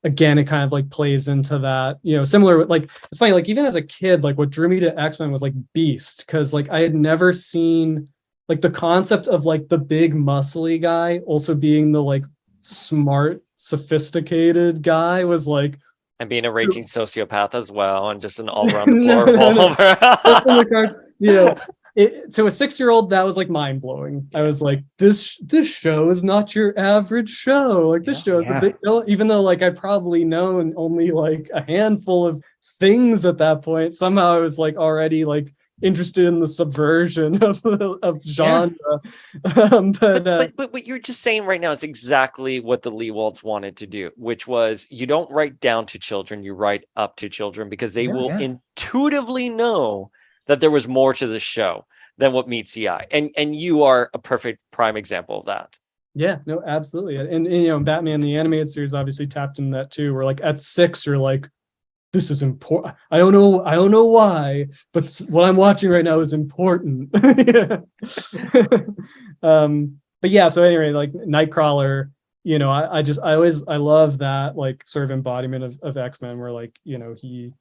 Speaker 3: Again, it kind of like plays into that, you know, similar, like it's funny, like even as a kid, like what drew me to X-Men was like Beast, because like I had never seen like the concept of like the big muscly guy also being the like smart, sophisticated guy was like,
Speaker 1: and being a raging sociopath as well, and just an all-around deplorable.
Speaker 3: You know, to a 6-year-old, that was like mind-blowing. I was like, this show is not your average show. Like this show is a big deal, even though like I probably known only like a handful of things at that point. Somehow I was like already like interested in the subversion of genre. But
Speaker 1: what you're just saying right now is exactly what the Leewalds wanted to do, which was you don't write down to children, you write up to children, because they will intuitively know that there was more to the show than what meets the eye. And you are a perfect prime example of that.
Speaker 3: Yeah, no, absolutely. And you know, Batman the animated series obviously tapped into that too, where like at 6 you're like, this is important. I don't know why, but what I'm watching right now is important. But yeah, so anyway, like Nightcrawler, you know, I love that like sort of embodiment of X-Men, where like, you know, he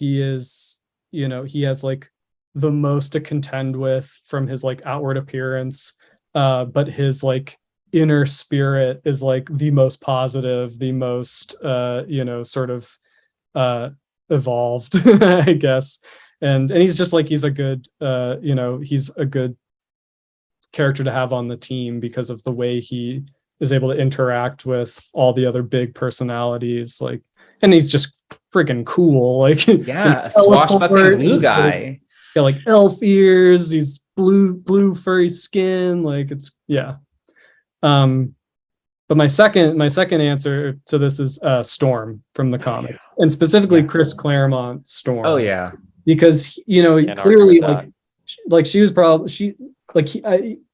Speaker 3: is, you know, he has like the most to contend with from his like outward appearance, but his like inner spirit is like the most positive, the most you know, sort of evolved, I guess. And he's just like, he's a good you know, he's a good character to have on the team because of the way he is able to interact with all the other big personalities. Like, and he's just freaking cool. Like,
Speaker 2: yeah, a swashbuckling blue
Speaker 3: he's
Speaker 2: guy.
Speaker 3: got like elf ears. He's blue furry skin. Like, it's yeah. But my second answer to this is Storm from the comics, and specifically Chris Claremont Storm.
Speaker 2: Oh yeah,
Speaker 3: because clearly like she was probably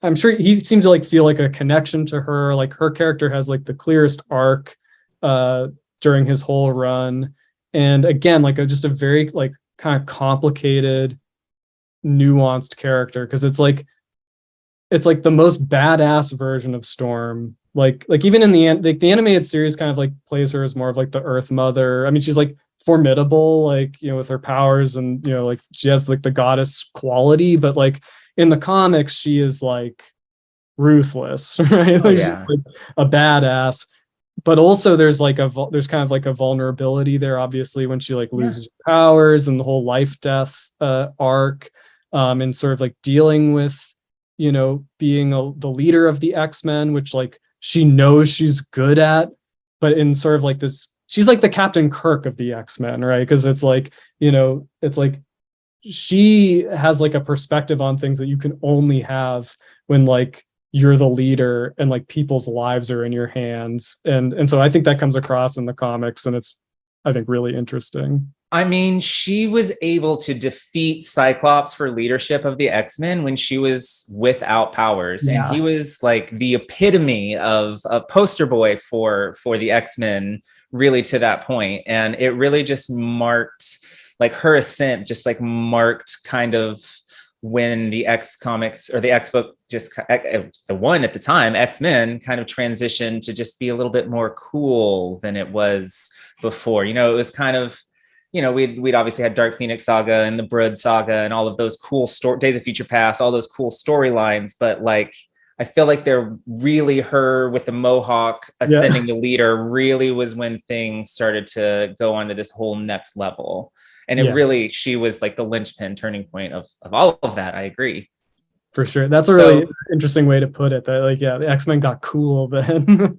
Speaker 3: I'm sure he seemed to like feel like a connection to her. Like her character has like the clearest arc during his whole run, and again like just a very like kind of complicated, nuanced character, because it's like the most badass version of Storm. Like even in the animated series kind of like plays her as more of like the Earth Mother. I mean, she's like formidable, like, with her powers, and like she has like the goddess quality, but like in the comics she is like ruthless, right? Like she's like a badass, but also there's kind of like a vulnerability there, obviously, when she like loses powers, and the whole life death arc, and sort of like dealing with being the leader of the X-Men, which like she knows she's good at, but in sort of like this, she's like the Captain Kirk of the X-Men, right? Because it's like, it's like she has like a perspective on things that you can only have when like you're the leader and like people's lives are in your hands. And so I think that comes across in the comics, and it's, I think, really interesting.
Speaker 2: I mean, she was able to defeat Cyclops for leadership of the X-Men when she was without powers. And he was like the epitome of a poster boy for the X-Men, really, to that point. And it really just marked, like, her ascent just like marked kind of when the X comics, or the X book, just the one at the time, X-Men, kind of transitioned to just be a little bit more cool than it was before. It was kind of, we'd obviously had Dark Phoenix Saga and the Brood Saga and all of those cool Days of Future Past, all those cool storylines. But like, I feel like they're really, her with the Mohawk ascending the leader really was when things started to go on to this whole next level. And it really, she was like the linchpin turning point of all of that. I agree.
Speaker 3: For sure. That's a really interesting way to put it. That like, the X-Men got cool then.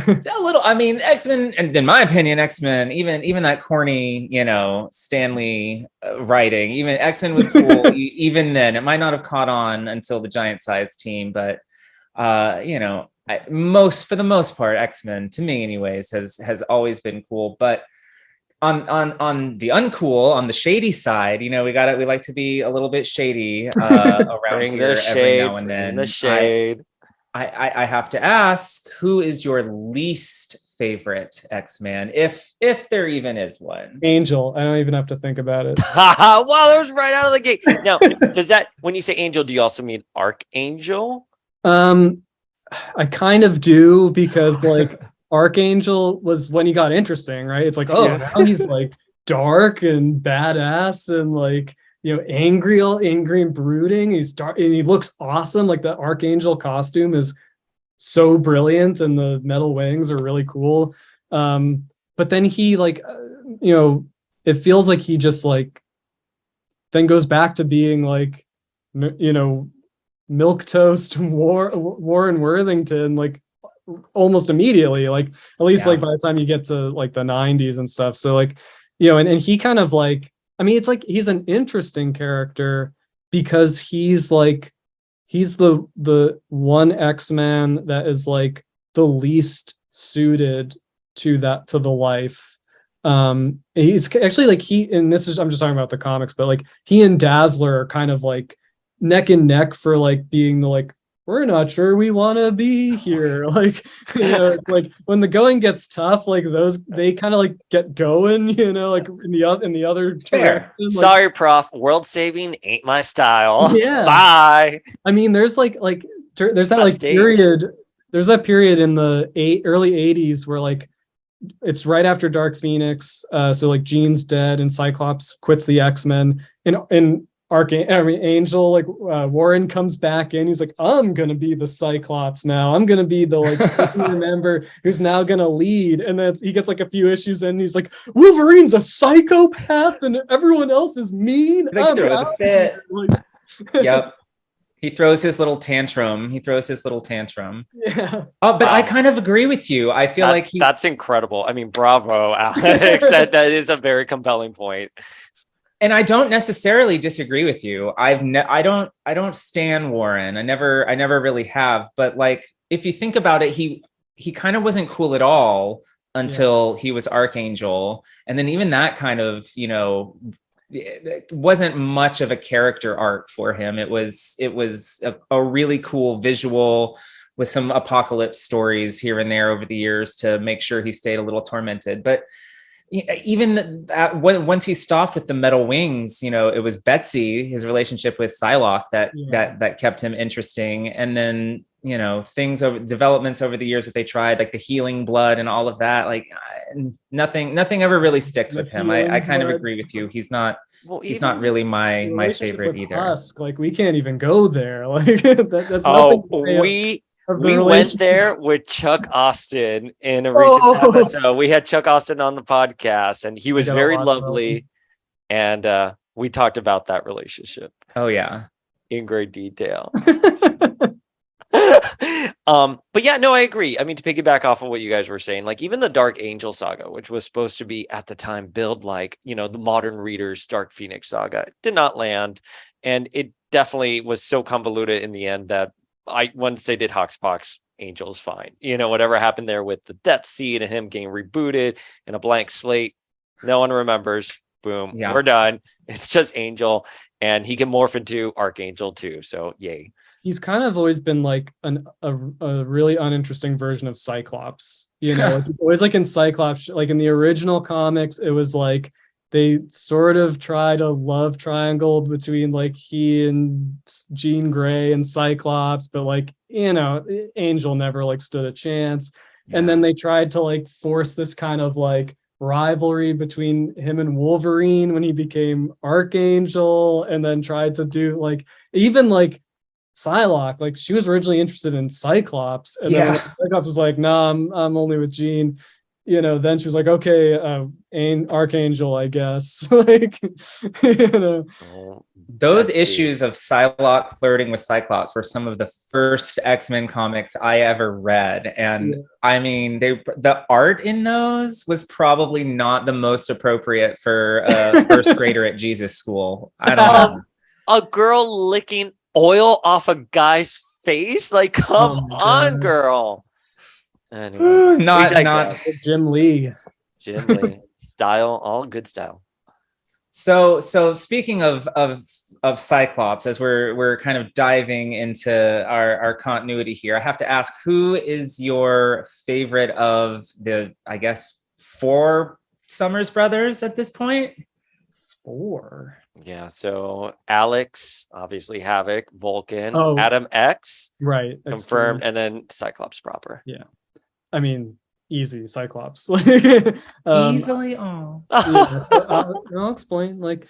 Speaker 2: A little. I mean, X-Men, and in my opinion, X-Men, even that corny, Stanley writing, even X-Men was cool. Even then, it might not have caught on until the Giant Size team, but for the most part, X-Men, to me anyways, has always been cool. But on the uncool, on the shady side, we like to be a little bit shady around here every now and then.
Speaker 1: The shade.
Speaker 2: I have to ask, who is your least favorite X-Man, if there even is one?
Speaker 3: Angel. I don't even have to think about it.
Speaker 1: Wow, that was right out of the gate. Now, does that, when you say Angel, do you also mean Archangel?
Speaker 3: I kind of do, because like Archangel was when he got interesting, right? It's like, now he's like dark and badass and like, angry and brooding. He's dark and he looks awesome. Like the Archangel costume is so brilliant, and the metal wings are really cool. But then he like, it feels like he just like then goes back to being like, milquetoast Warren Worthington, like almost immediately, like at least like by the time you get to like the 90s and stuff. So like, and he kind of like, I mean, it's like he's an interesting character because he's the one X-Man that is like the least suited to the life. He's actually like I'm just talking about the comics, but like he and Dazzler are kind of like neck and neck for like being the like, we're not sure we want to be here. Like, it's like when the going gets tough, like they kind of like get going, like in the other
Speaker 2: fair.
Speaker 3: Like,
Speaker 1: sorry, prof, world saving ain't my style.
Speaker 3: Yeah.
Speaker 1: Bye.
Speaker 3: I mean, there's that period in the early 80s where like it's right after Dark Phoenix. So like Jean's dead and Cyclops quits the X-Men, and Angel, like Warren comes back in. He's like, I'm gonna be the Cyclops now. I'm gonna be the like senior member who's now gonna lead. And then he gets like a few issues in, and he's like, Wolverine's a psychopath, and everyone else is mean.
Speaker 2: There was a fit. Yep. He throws his little tantrum.
Speaker 3: Yeah.
Speaker 2: Oh, but I
Speaker 1: Wow.
Speaker 2: kind of agree with you. I feel like
Speaker 1: That's incredible. I mean, bravo, Alex. That is a very compelling point.
Speaker 2: and I don't necessarily disagree with you. I don't stan Warren. I never really have. But like, if you think about it, he kind of wasn't cool at all until he was Archangel, and then even that kind of, you know, it wasn't much of a character arc for him. It was a really cool visual with some apocalypse stories here and there over the years to make sure he stayed a little tormented. But even once he stopped with the metal wings, you know, it was Betsy, his relationship with Psylocke, that kept him interesting. And then, you know, developments over the years that they tried, like the healing blood and all of that, like nothing ever really sticks with him. I kind of agree with you. He's not really my favorite either.
Speaker 3: Husk, like we can't even go there. Like that's
Speaker 1: Oh,
Speaker 3: nothing.
Speaker 1: We went there with Chuck Austin in a recent episode. We had Chuck Austin on the podcast, and he was very lovely. And we talked about that relationship.
Speaker 2: Oh, yeah.
Speaker 1: In great detail. But yeah, no, I agree. I mean, to piggyback off of what you guys were saying, like even the Dark Angel saga, which was supposed to be at the time billed like, you know, the modern reader's Dark Phoenix saga, did not land. And it definitely was so convoluted in the end that once they did Hoxpox, Angel's fine. You know, whatever happened there with the Death Seed and him getting rebooted and a blank slate, no one remembers. Boom, we're done. It's just Angel, and he can morph into Archangel too. So yay.
Speaker 3: He's kind of always been like a really uninteresting version of Cyclops. You know, like, always like in Cyclops, like in the original comics, it was like they sort of tried a love triangle between like he and Jean Grey and Cyclops, but like, you know, Angel never like stood a chance. Yeah. And then they tried to like force this kind of like rivalry between him and Wolverine when he became Archangel, and then tried to do like even like Psylocke, like she was originally interested in Cyclops, and then Cyclops was like, "Nah, I'm only with Jean." You know, then she was like, "Okay, Archangel, I guess." Like, you know,
Speaker 2: those issues of Psylocke flirting with Cyclops were some of the first X-Men comics I ever read, and I mean, the art in those was probably not the most appropriate for a first grader at Jesus school. I don't know.
Speaker 1: A girl licking oil off a guy's face, like come on, girl. Anyway,
Speaker 2: not
Speaker 3: Jim Lee
Speaker 1: style, all good style.
Speaker 2: So speaking of Cyclops, as we're kind of diving into our continuity here, I have to ask, who is your favorite of the, I guess, 4 Summers brothers at this point?
Speaker 3: 4.
Speaker 1: Yeah, so Alex, obviously Havoc, Vulcan, Adam X,
Speaker 3: right,
Speaker 1: confirmed, and then Cyclops proper.
Speaker 3: Yeah, I mean, easy Cyclops.
Speaker 2: Easily,
Speaker 3: I'll explain. Like,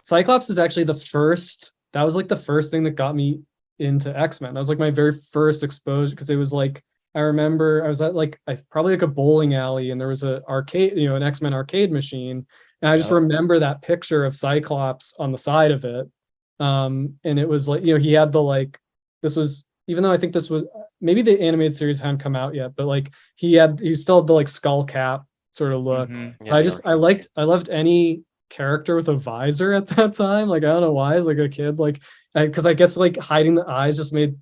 Speaker 3: Cyclops was actually the first. That was like the first thing that got me into X-Men. That was like my very first exposure, because it was like, I remember I was at like probably like a bowling alley, and there was a arcade, you know, an X-Men arcade machine. And I just remember that picture of Cyclops on the side of it. And it was like, you know, he had the like, this was, even though I think this was, maybe the animated series hadn't come out yet, but like he still had the like skull cap sort of look. Mm-hmm. Yeah, I loved any character with a visor at that time. Like, I don't know why, as like a kid, like, because I guess like hiding the eyes just made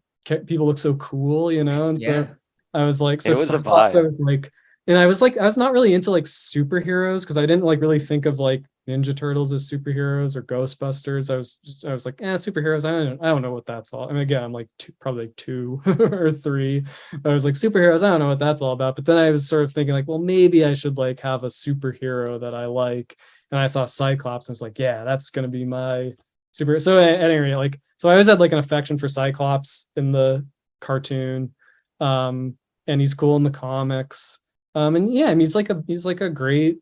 Speaker 3: people look so cool, you know? And so I was like, so
Speaker 1: it was a vibe.
Speaker 3: I was like, and I was not really into like superheroes, because I didn't like really think of like Ninja Turtles as superheroes or Ghostbusters. I was like, superheroes. I don't know what that's all. I mean, again, I'm like probably like 2 or 3. But I was like, superheroes, I don't know what that's all about. But then I was sort of thinking like, well, maybe I should like have a superhero that I like. And I saw Cyclops, and I was like, yeah, that's gonna be my superhero. So at any rate, like, so I always had like an affection for Cyclops in the cartoon, and he's cool in the comics. And yeah, I mean, he's like a great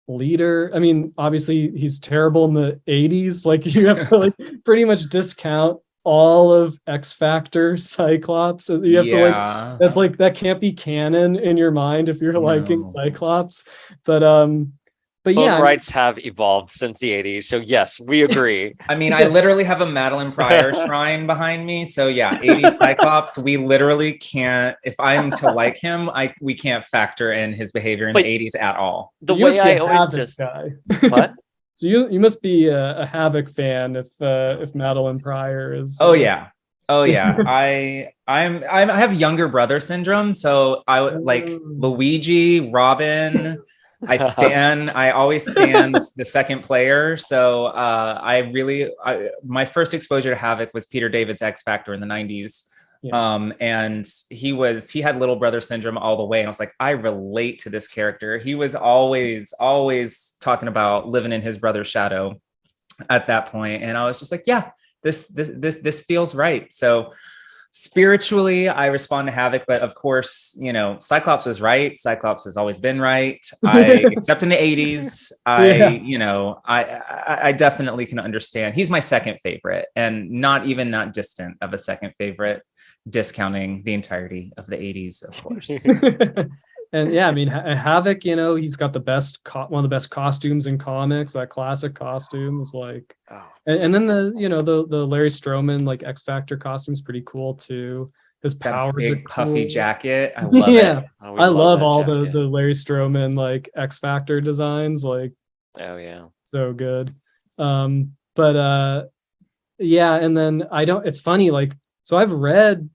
Speaker 3: leader. I mean, obviously he's terrible in the 80s. Like, you have to like pretty much discount all of X Factor Cyclops. You have to like, that's like, that can't be canon in your mind if you're liking Cyclops. But but
Speaker 1: Bone
Speaker 3: yeah,
Speaker 1: rights have evolved since the 80s. So yes, we agree.
Speaker 2: I mean, I literally have a Madeline Pryor shrine behind me. So yeah, 80s Cyclops, we literally can't, if I'm to like him, we can't factor in his behavior in
Speaker 1: But
Speaker 2: the 80s at all.
Speaker 1: the
Speaker 3: you
Speaker 1: way
Speaker 3: must be
Speaker 1: I
Speaker 3: a
Speaker 1: always
Speaker 3: Havoc
Speaker 1: just
Speaker 3: guy.
Speaker 1: what?
Speaker 3: So you must be a Havoc fan if Madeline Pryor is.
Speaker 2: Oh yeah. Oh yeah. I have younger brother syndrome. So I like Luigi, Robin. I always stand the second player. So my first exposure to Havoc was Peter David's X Factor in the 90s.
Speaker 3: Yeah.
Speaker 2: And he had little brother syndrome all the way. And I was like, I relate to this character. He was always talking about living in his brother's shadow at that point. And I was just like, yeah, this feels right. So spiritually, I respond to Havoc, but of course, Cyclops was right. Cyclops has always been right. Except in the 80s, I definitely can understand. He's my second favorite, and not even that distant of a second favorite, discounting the entirety of the 80s, of course.
Speaker 3: And yeah, I mean, Havoc, he's got one of the best costumes in comics. That classic costume is like, and then the Larry Stroman like X Factor costume is pretty cool too. His powers
Speaker 2: big
Speaker 3: are cool.
Speaker 2: puffy jacket. I love it.
Speaker 3: I love all the Larry Stroman like X Factor designs. Like,
Speaker 1: oh yeah,
Speaker 3: so good. But yeah, and then it's funny, like, so I've read,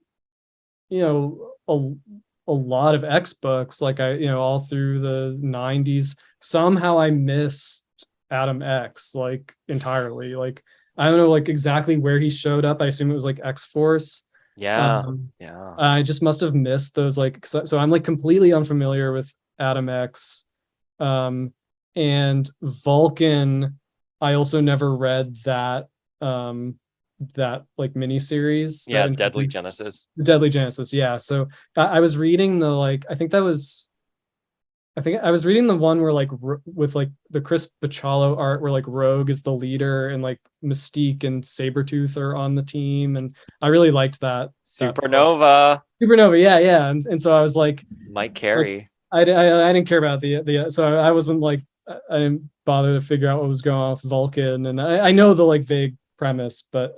Speaker 3: a lot of X books, like all through the 90s. Somehow I missed Adam X like entirely. Like, I don't know like exactly where he showed up. I assume it was like X-Force.
Speaker 1: Yeah.
Speaker 3: I just must have missed those, like, so I'm like completely unfamiliar with Adam X. And Vulcan, I also never read that like miniseries.
Speaker 1: Yeah, Deadly Genesis.
Speaker 3: Deadly Genesis, yeah. So I was reading I think I was reading the one where like with like the Chris Bachalo art where like Rogue is the leader and like Mystique and Sabretooth are on the team, and I really liked that.
Speaker 1: Supernova,
Speaker 3: yeah. And so I was like,
Speaker 1: Mike Carey.
Speaker 3: Like, I didn't care about the so I wasn't like, I didn't bother to figure out what was going on with Vulcan, and I know the like vague premise, but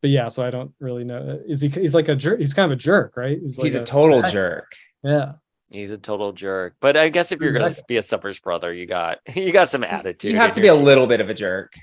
Speaker 3: yeah, so I don't really know. He's like a jerk? He's kind of a jerk, right? He's
Speaker 2: a total jerk.
Speaker 3: Yeah,
Speaker 1: he's a total jerk. But I guess if you're gonna be a Summers brother, you got some attitude.
Speaker 2: You have to be a little bit of a jerk.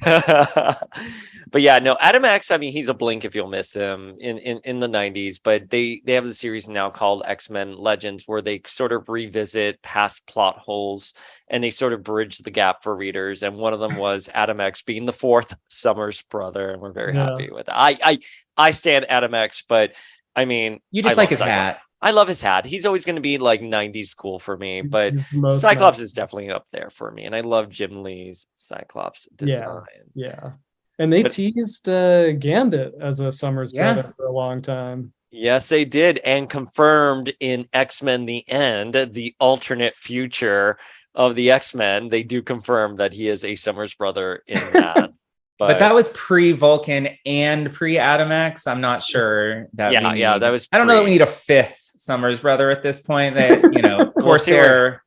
Speaker 1: But yeah, no, Adam X, I mean, he's a blink if you'll miss him in the 90s, but they have a series now called X-Men Legends where they sort of revisit past plot holes and they sort of bridge the gap for readers. And one of them was Adam X being the fourth Summers brother, and we're very happy with that. I stand Adam X, but I mean,
Speaker 2: you just like his hat.
Speaker 1: I love his hat. He's always going to be like 90s cool for me, but Cyclops is definitely up there for me. And I love Jim Lee's Cyclops design.
Speaker 3: Yeah. And they teased Gambit as a Summers brother for a long time.
Speaker 1: Yes, they did. And confirmed in X-Men The End, the alternate future of the X-Men, they do confirm that he is a Summers brother in that.
Speaker 2: But that was pre-Vulcan and pre-Adam X. I'm not sure that.
Speaker 1: That was.
Speaker 2: I don't know that we need a fifth Summers brother at this point. That Corsair.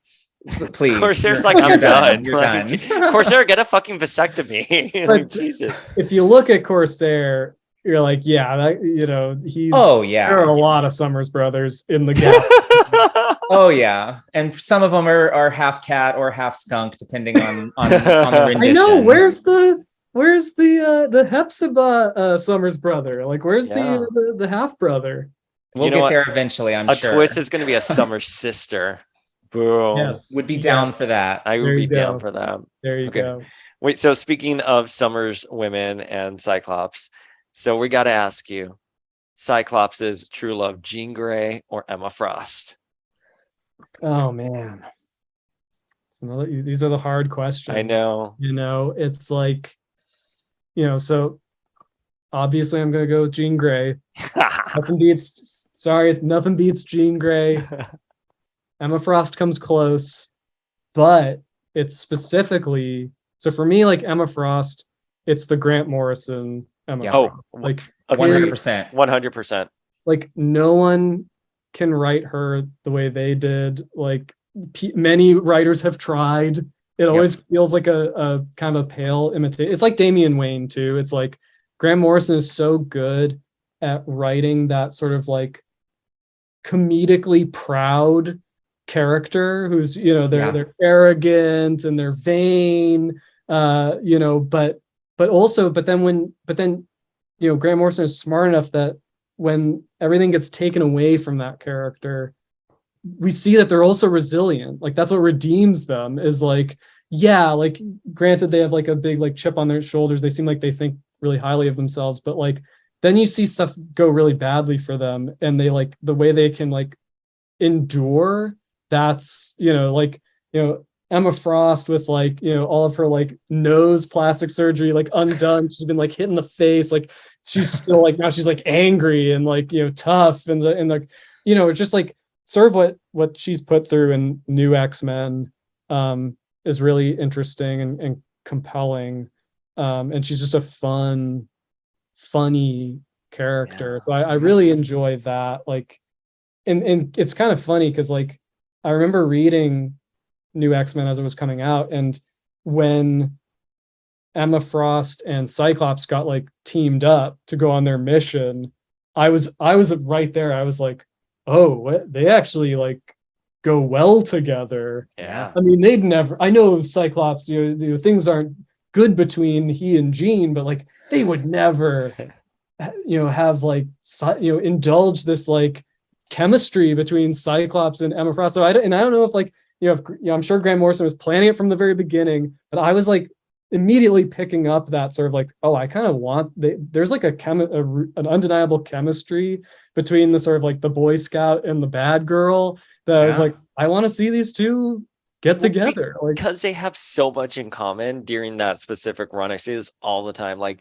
Speaker 2: Please.
Speaker 1: Corsair's like, I'm done.
Speaker 2: You're done.
Speaker 1: Corsair, get a fucking vasectomy. Like, Jesus.
Speaker 3: If you look at Corsair, you're like, yeah, he's.
Speaker 2: Oh yeah.
Speaker 3: There are a lot of Summers brothers in the gap.
Speaker 2: Oh yeah, and some of them are half cat or half skunk, depending on the rendition.
Speaker 3: I know. Where's the Hepzibah Summers brother? Like, where's the half brother?
Speaker 2: We'll get there eventually, I'm sure.
Speaker 1: A twist is going to be a Summers sister. Boom.
Speaker 3: Yes.
Speaker 2: Would be down for that.
Speaker 1: I would be down for that.
Speaker 3: There you go.
Speaker 1: Wait, so speaking of Summers women and Cyclops, so we got to ask you, Cyclops' true love, Jean Grey or Emma Frost?
Speaker 3: Oh man. These are the hard questions.
Speaker 1: I know.
Speaker 3: It's like, so obviously I'm going to go with Jean Grey. Nothing beats Jean Grey. Emma Frost comes close, but it's specifically, so for me, like Emma Frost, it's the Grant Morrison Emma Frost. Like
Speaker 2: 100%.
Speaker 1: 100%.
Speaker 3: Like no one can write her the way they did. Like many writers have tried, it always feels like a kind of a pale imitation. It's like Damian Wayne too. It's like Grant Morrison is so good at writing that sort of like comedically proud character who's, you know, they're arrogant and they're vain, you know, but then you know, Grant Morrison is smart enough that when everything gets taken away from that character, we see that they're also resilient. Like that's what redeems them, is like, yeah, like granted they have like a big like chip on their shoulders. They seem like they think really highly of themselves, but like then you see stuff go really badly for them, and they like the way they can like endure. That's, you know, like, you know, Emma Frost with like, you know, all of her like nose plastic surgery like undone. She's been like hit in the face. Like she's still like, now she's like angry and like, you know, tough and like, you know, just like sort of what she's put through in New X-Men is really interesting and compelling. And she's just a funny character. So I really enjoy that. Like, and it's kind of funny because like I remember reading New X-Men as it was coming out, and when Emma Frost and Cyclops got like teamed up to go on their mission, I was right there. I was like, oh, what? They actually like go well together.
Speaker 1: Yeah.
Speaker 3: I mean, they'd never. I know Cyclops. You know, things aren't good between he and Jean, but like they would never, you know, have like you know, indulge this like chemistry between Cyclops and Emma Frost. So I don't know if like, you know, if, you know, I'm sure Grant Morrison was planning it from the very beginning, but I was like immediately picking up that sort of like, oh, I kind of want there's like an undeniable chemistry between the sort of like the Boy Scout and the bad girl that I was like, I want to see these two get together,
Speaker 1: because they have so much in common during that specific run. I say this all the time. Like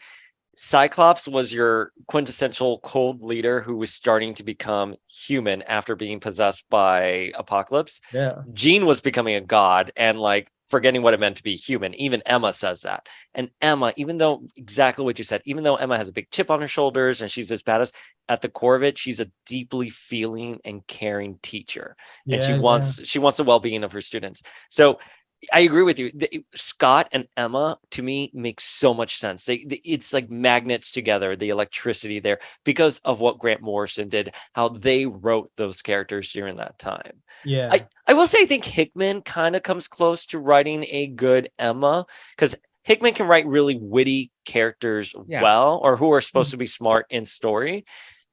Speaker 1: Cyclops was your quintessential cold leader who was starting to become human after being possessed by Apocalypse.
Speaker 3: Yeah.
Speaker 1: Jean was becoming a god and like forgetting what it meant to be human. Even Emma says that. And Emma, even though exactly what you said, even though Emma has a big chip on her shoulders and she's this badass, at the core of it, she's a deeply feeling and caring teacher. And she wants the well-being of her students. So I agree with you. Scott and Emma, to me, make so much sense. It's like magnets together, the electricity there, because of what Grant Morrison did, how they wrote those characters during that time.
Speaker 3: Yeah.
Speaker 1: I will say, I think Hickman kind of comes close to writing a good Emma, because Hickman can write really witty characters well, or who are supposed to be smart in story.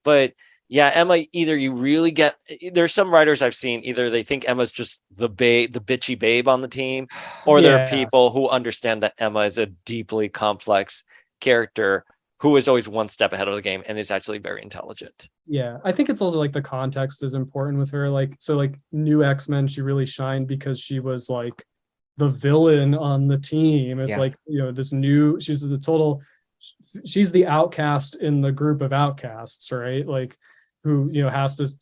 Speaker 1: But yeah, Emma, either you really get, there's some writers I've seen, either they think Emma's just the bitchy babe on the team, or there are people who understand that Emma is a deeply complex character who is always one step ahead of the game and is actually very intelligent.
Speaker 3: Yeah, I think it's also like the context is important with her. Like, so like New X-Men, she really shined because she was like the villain on the team. It's like, you know, she's the outcast in the group of outcasts, right? Like, who, you know, has to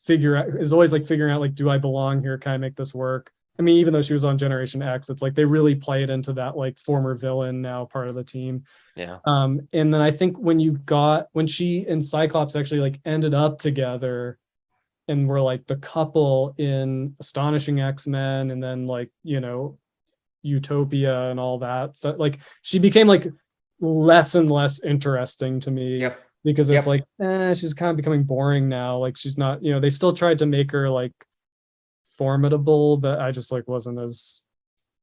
Speaker 3: is always like figuring out like, do I belong here? Can I make this work? I mean, even though she was on Generation X, it's like they really play it into that like former villain, now part of the team.
Speaker 1: Yeah.
Speaker 3: And then I think when she and Cyclops actually like ended up together and were like the couple in Astonishing X-Men and then like, you know, Utopia and all that. So like she became like less and less interesting to me.
Speaker 2: Yep.
Speaker 3: Because it's like, she's kind of becoming boring now. Like she's not, you know, they still tried to make her like formidable, but I just like wasn't as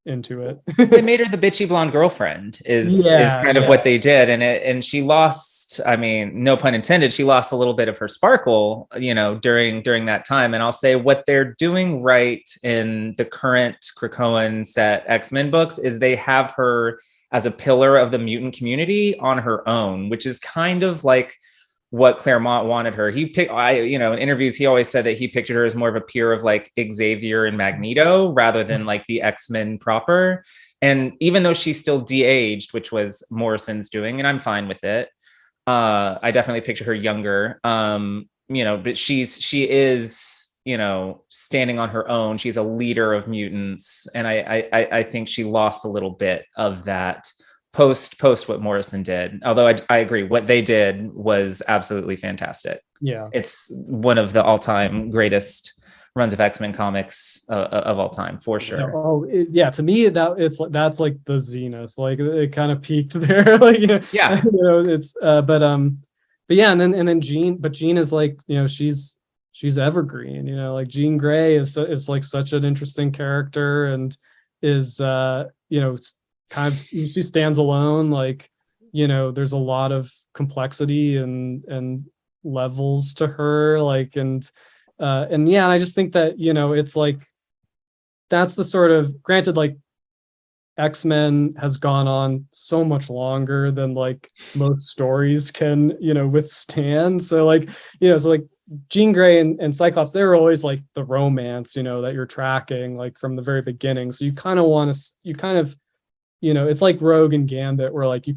Speaker 3: into it.
Speaker 2: They made her the bitchy blonde girlfriend is kind of what they did. And she lost, I mean, no pun intended, she lost a little bit of her sparkle, you know, during that time. And I'll say what they're doing right in the current Krakoan set X-Men books is they have her as a pillar of the mutant community on her own, which is kind of like what Claremont wanted her. In interviews, he always said that he pictured her as more of a peer of like Xavier and Magneto rather than like the X-Men proper. And even though she's still de-aged, which was Morrison's doing, and I'm fine with it. I definitely picture her younger, but she is, you know, standing on her own. She's a leader of mutants. And I think she lost a little bit of that post what Morrison did. Although I agree, what they did was absolutely fantastic.
Speaker 3: Yeah.
Speaker 2: It's one of the all-time greatest runs of X-Men comics of all time, for sure.
Speaker 3: Yeah, to me that's like the zenith. Like it kind of peaked there. Like
Speaker 2: Yeah.
Speaker 3: it's but yeah, and then Jean is like she's evergreen. Like Jean Grey is like such an interesting character and is kind of she stands alone. Like there's a lot of complexity and levels to her. Like and yeah, I just think that it's like that's the sort of, granted, like X-Men has gone on so much longer than like most stories can withstand. So like so like Jean Grey and Cyclops, they were always like the romance that you're tracking like from the very beginning. So you kind of it's like Rogue and Gambit, where like you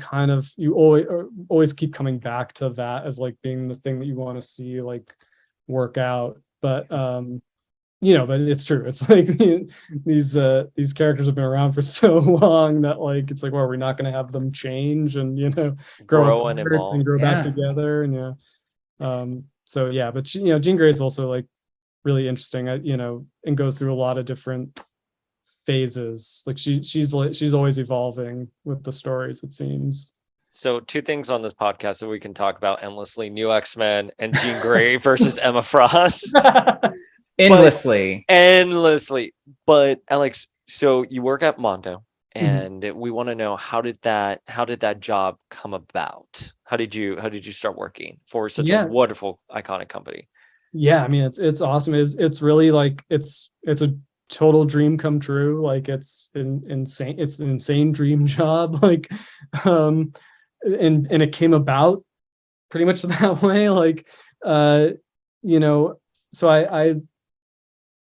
Speaker 3: always keep coming back to that as like being the thing that you want to see like work out. But but it's true. It's like these characters have been around for so long that like it's like, well, we're not going to have them change and grow
Speaker 1: and
Speaker 3: apart
Speaker 1: evolve.
Speaker 3: and grow back together. And so yeah, but Jean Grey is also like really interesting. And goes through a lot of different phases. Like she's always evolving with the stories, it seems.
Speaker 1: So two things on this podcast that we can talk about endlessly: New X-Men and Jean Grey versus Emma Frost.
Speaker 2: Endlessly.
Speaker 1: But Alex, so you work at Mondo, and we want to know, how did that job come about? How did you start working for such a wonderful, iconic company?
Speaker 3: Yeah, I mean it's awesome. It's really like it's a total dream come true. Like it's insane. It's an insane dream job. Like and it came about pretty much that way. Like so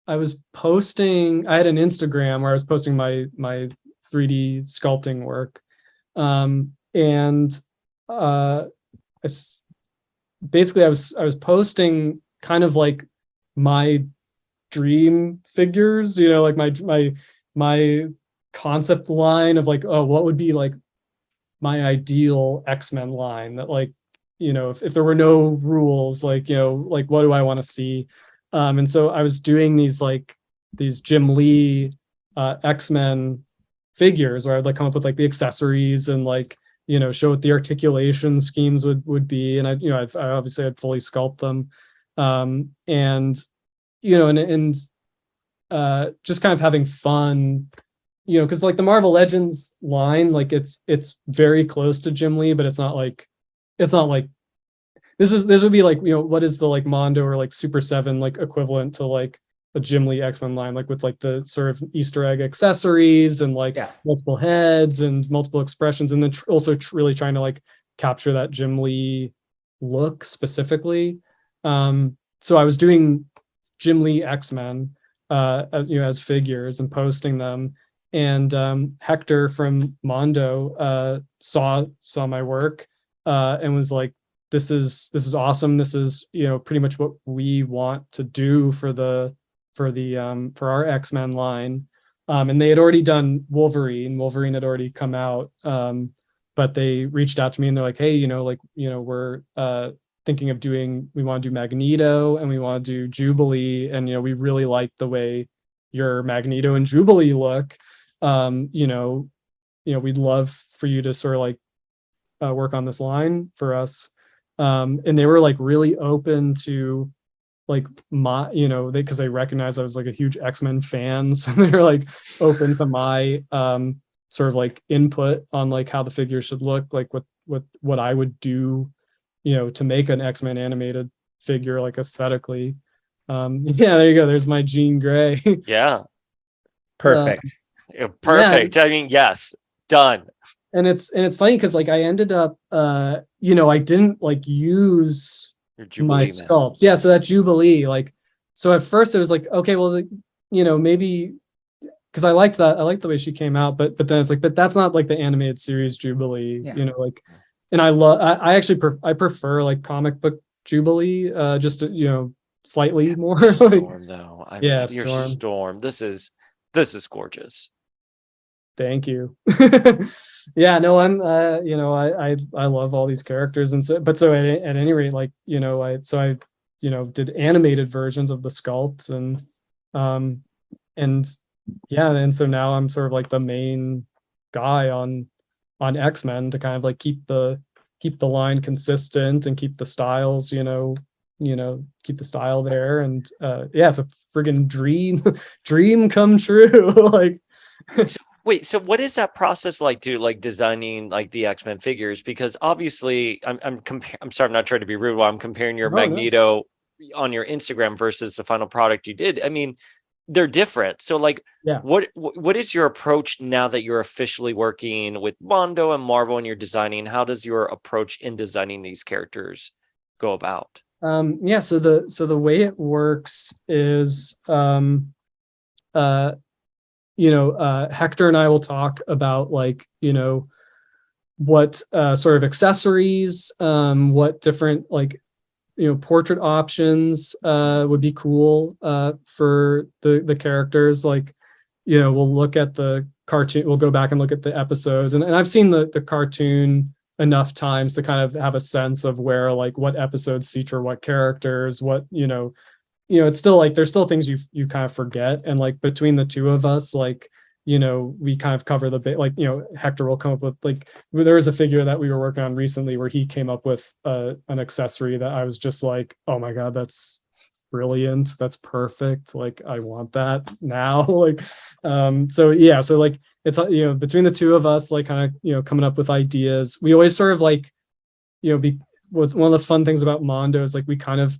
Speaker 3: I was posting, I had an Instagram where I was posting my 3D sculpting work. And basically I was posting kind of like my dream figures, like my concept line of like, oh, what would be like my ideal X-Men line that like, if there were no rules, like, like what do I want to see? And so I was doing these Jim Lee X-Men figures where I'd like come up with like the accessories and like, show what the articulation schemes would be. And I obviously I'd fully sculpt them. And just kind of having fun, because like the Marvel Legends line, like it's very close to Jim Lee, but it's not like this would be like, what is the like Mondo or like Super 7 like equivalent to like a Jim Lee X-Men line, like with like the sort of Easter egg accessories and like multiple heads and multiple expressions, and then also really trying to like capture that Jim Lee look specifically. So I was doing Jim Lee X-Men as figures and posting them, and Hector from Mondo saw my work and was like, this is awesome. This is pretty much what we want to do for our X-Men line. And they had already done Wolverine. Wolverine had already come out, but they reached out to me and they're like, hey, we're thinking of we want to do Magneto and we want to do Jubilee, and we really like the way your Magneto and Jubilee look. We'd love for you to sort of like work on this line for us. And they were like really open to like my, because they recognized I was like a huge X-Men fan. So they're like open to my sort of like input on like how the figure should look, like what I would do, to make an X-Men animated figure, like aesthetically. Yeah, there you go. There's my Jean Grey.
Speaker 1: Yeah.
Speaker 2: Perfect.
Speaker 1: Perfect. Yeah. I mean, yes, done.
Speaker 3: And it's funny because like I ended up I didn't like use my sculpts. Yeah, so that Jubilee, like, so at first it was like, okay, well, maybe because I liked the way she came out, but then it's like, but that's not like the animated series Jubilee, like, and I actually I prefer like comic book Jubilee, just to, slightly more.
Speaker 1: Storm though.
Speaker 3: Yeah,
Speaker 1: your Storm. This is gorgeous.
Speaker 3: Thank you. Yeah, no, I'm I love all these characters, and so at any rate, like I did animated versions of the sculpts, and And yeah, and so now I'm sort of like the main guy on X-Men to kind of like keep the line consistent and keep the styles, keep the style there. And yeah, it's a friggin' dream come true. Like
Speaker 1: Wait, so what is that process like to like designing like the X-Men figures? Because obviously I'm sorry, I'm not trying to be rude while I'm comparing your
Speaker 3: no, no.
Speaker 1: Magneto on your Instagram versus the final product you did. I mean, they're different. So like
Speaker 3: Yeah.
Speaker 1: what is your approach now that you're officially working with Mondo and Marvel and you're designing? How does your approach in designing these characters go about?
Speaker 3: Yeah, so the way it works is uh Hector and I will talk about like, what sort of accessories, what different like portrait options would be cool for the characters. Like, we'll look at the cartoon, we'll go back and look at the episodes, and I've seen the cartoon enough times to kind of have a sense of where like what episodes feature what characters, what it's still like there's still things you kind of forget, and like between the two of us, like we kind of cover the bit. Like Hector will come up with like there was a figure that we were working on recently where he came up with an accessory that I was just like, oh my god, that's brilliant, that's perfect, like I want that now. Like so yeah, so like it's between the two of us, like kind of coming up with ideas. We always sort of like what's one of the fun things about Mondo is like we kind of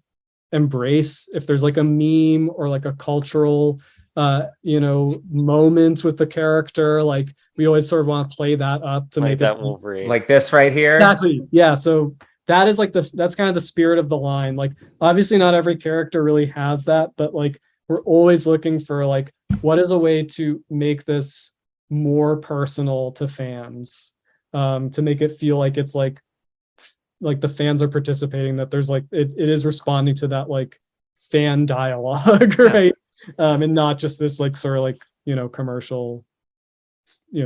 Speaker 3: embrace if there's like a meme or like a cultural moment with the character, like we always sort of want to play that up to
Speaker 1: Like
Speaker 3: make
Speaker 1: that
Speaker 3: it
Speaker 1: Wolverine.
Speaker 2: Like this right here.
Speaker 3: exactly. Yeah, so that is like that's kind of the spirit of the line. Like obviously not every character really has that, but like we're always looking for like what is a way to make this more personal to fans, to make it feel like it's like the fans are participating, that there's like it is responding to that like fan dialogue, right? And not just this like sort of like commercial,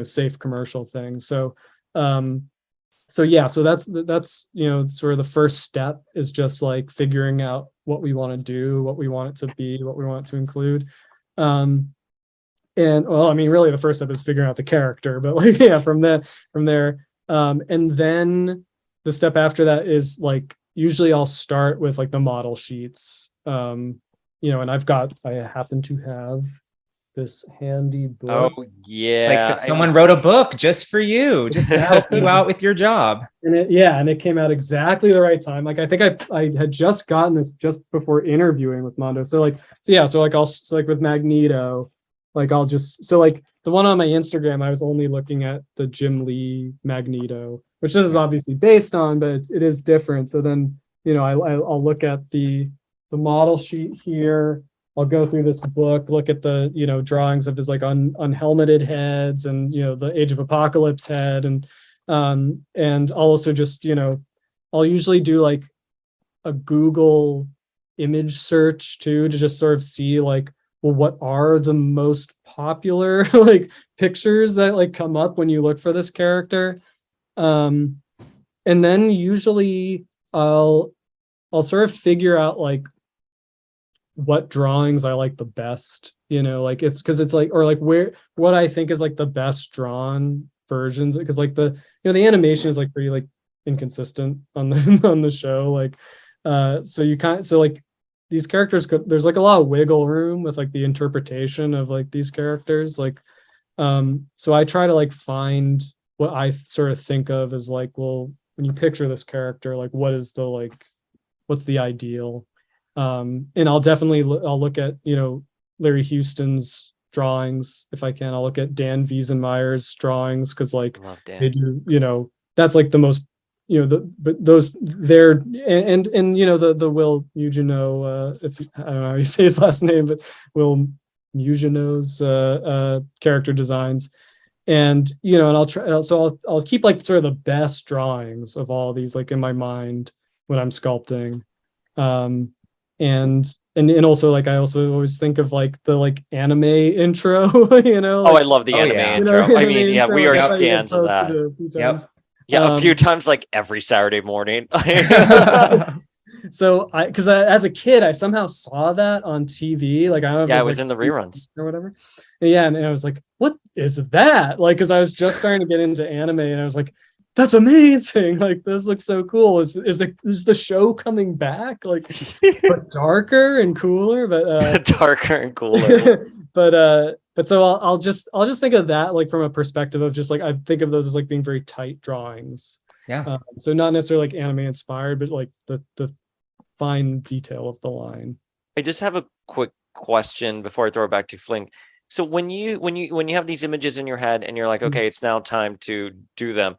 Speaker 3: safe commercial thing. So yeah, so that's sort of the first step is just like figuring out what we want to do, what we want it to be, what we want it to include. And well, I mean really the first step is figuring out the character, but like yeah, from there and then the step after that is like usually I'll start with like the model sheets. And I happen to have this handy book.
Speaker 1: Oh
Speaker 2: Like
Speaker 1: yeah.
Speaker 2: that someone wrote a book just for you, just to help you out with your job.
Speaker 3: And it came out exactly the right time. Like I think I had just gotten this just before interviewing with Mondo. So like with Magneto, like I'll just so like the one on my Instagram, I was only looking at the Jim Lee Magneto, which this is obviously based on, but it is different. So then I'll look at the model sheet here. I'll go through this book, look at the drawings of his like unhelmeted heads and the Age of Apocalypse head, and I'll also just I'll usually do like a Google image search too to just sort of see like, well, what are the most popular like pictures that like come up when you look for this character, and then usually I'll sort of figure out like what drawings I like the best, like it's because it's like, or like what I think is like the best drawn versions, because like the animation is like pretty like inconsistent on the on the show, like so like these characters there's like a lot of wiggle room with like the interpretation of like these characters, like so I try to like find what I sort of think of as like, well, when you picture this character, like what's the ideal. And I'll look at Larry Houston's drawings if I can. I'll look at Dan Wiesenmeyer's drawings because like they do, that's like the most those there, and the Will Mugino, if I don't know how you say his last name, but Will Mugino's character designs, and and I'll keep like sort of the best drawings of all of these like in my mind when I'm sculpting. And also like I also always think of like the like anime intro,
Speaker 1: I love the anime intro. I mean, yeah, we are stands of that.
Speaker 2: Yep.
Speaker 1: Yeah, a few times like every Saturday morning.
Speaker 3: So because as a kid, I somehow saw that on TV. Like I don't know if it
Speaker 1: Yeah, it
Speaker 3: was
Speaker 1: was
Speaker 3: like
Speaker 1: in the reruns.
Speaker 3: or whatever. Yeah, and I was like, what is that? Like, because I was just starting to get into anime, and I was like, that's amazing. Like, this looks so cool. Is the show coming back? Like, but darker and cooler, but
Speaker 1: Darker and cooler.
Speaker 3: but so I'll just think of that like from a perspective of just like I think of those as like being very tight drawings.
Speaker 2: Yeah.
Speaker 3: So not necessarily like anime inspired, but like the fine detail of the line.
Speaker 1: I just have a quick question before I throw it back to Flink. So when you have these images in your head and you're like, okay, it's now time to do them.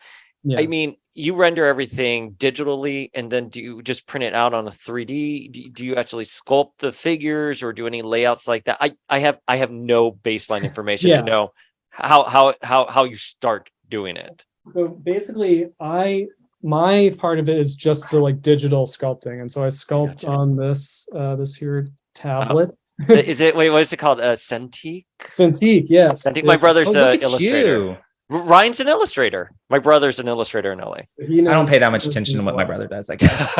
Speaker 3: Yeah.
Speaker 1: I mean, you render everything digitally, and then do you just print it out on a 3D? Do you actually sculpt the figures or do any layouts like that? I have no baseline information to
Speaker 3: Yeah.
Speaker 1: know how you start doing it.
Speaker 3: So basically, my part of it is just the like digital sculpting, and so I sculpt
Speaker 1: Gotcha.
Speaker 3: on this here tablet.
Speaker 1: Is it wait? What is it called? Cintiq.
Speaker 3: Cintiq, yes.
Speaker 1: Cintiq. My brother's
Speaker 2: Oh, look
Speaker 1: an
Speaker 2: at
Speaker 1: illustrator.
Speaker 2: you.
Speaker 1: Ryan's an illustrator. My brother's an illustrator in LA.
Speaker 3: He
Speaker 2: I don't
Speaker 3: knows
Speaker 2: pay that much attention to what my brother does, I guess.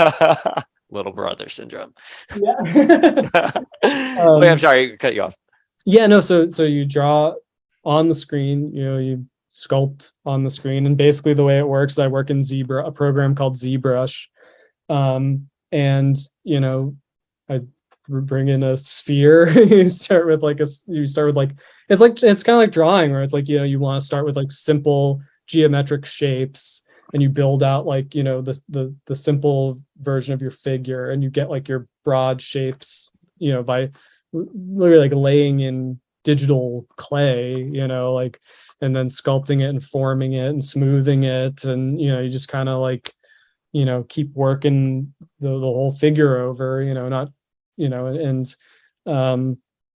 Speaker 1: Little brother syndrome.
Speaker 3: Yeah.
Speaker 1: Wait, I'm sorry, cut you off.
Speaker 3: Yeah, no, so you draw on the screen, you sculpt on the screen, and basically the way it works, I work in a program called ZBrush. And I bring in a sphere. You start with like it's kind of like drawing, where it's like you want to start with like simple geometric shapes, and you build out like the simple version of your figure, and you get like your broad shapes by literally like laying in digital clay, like, and then sculpting it and forming it and smoothing it, and you just kind of like keep working the whole figure over, not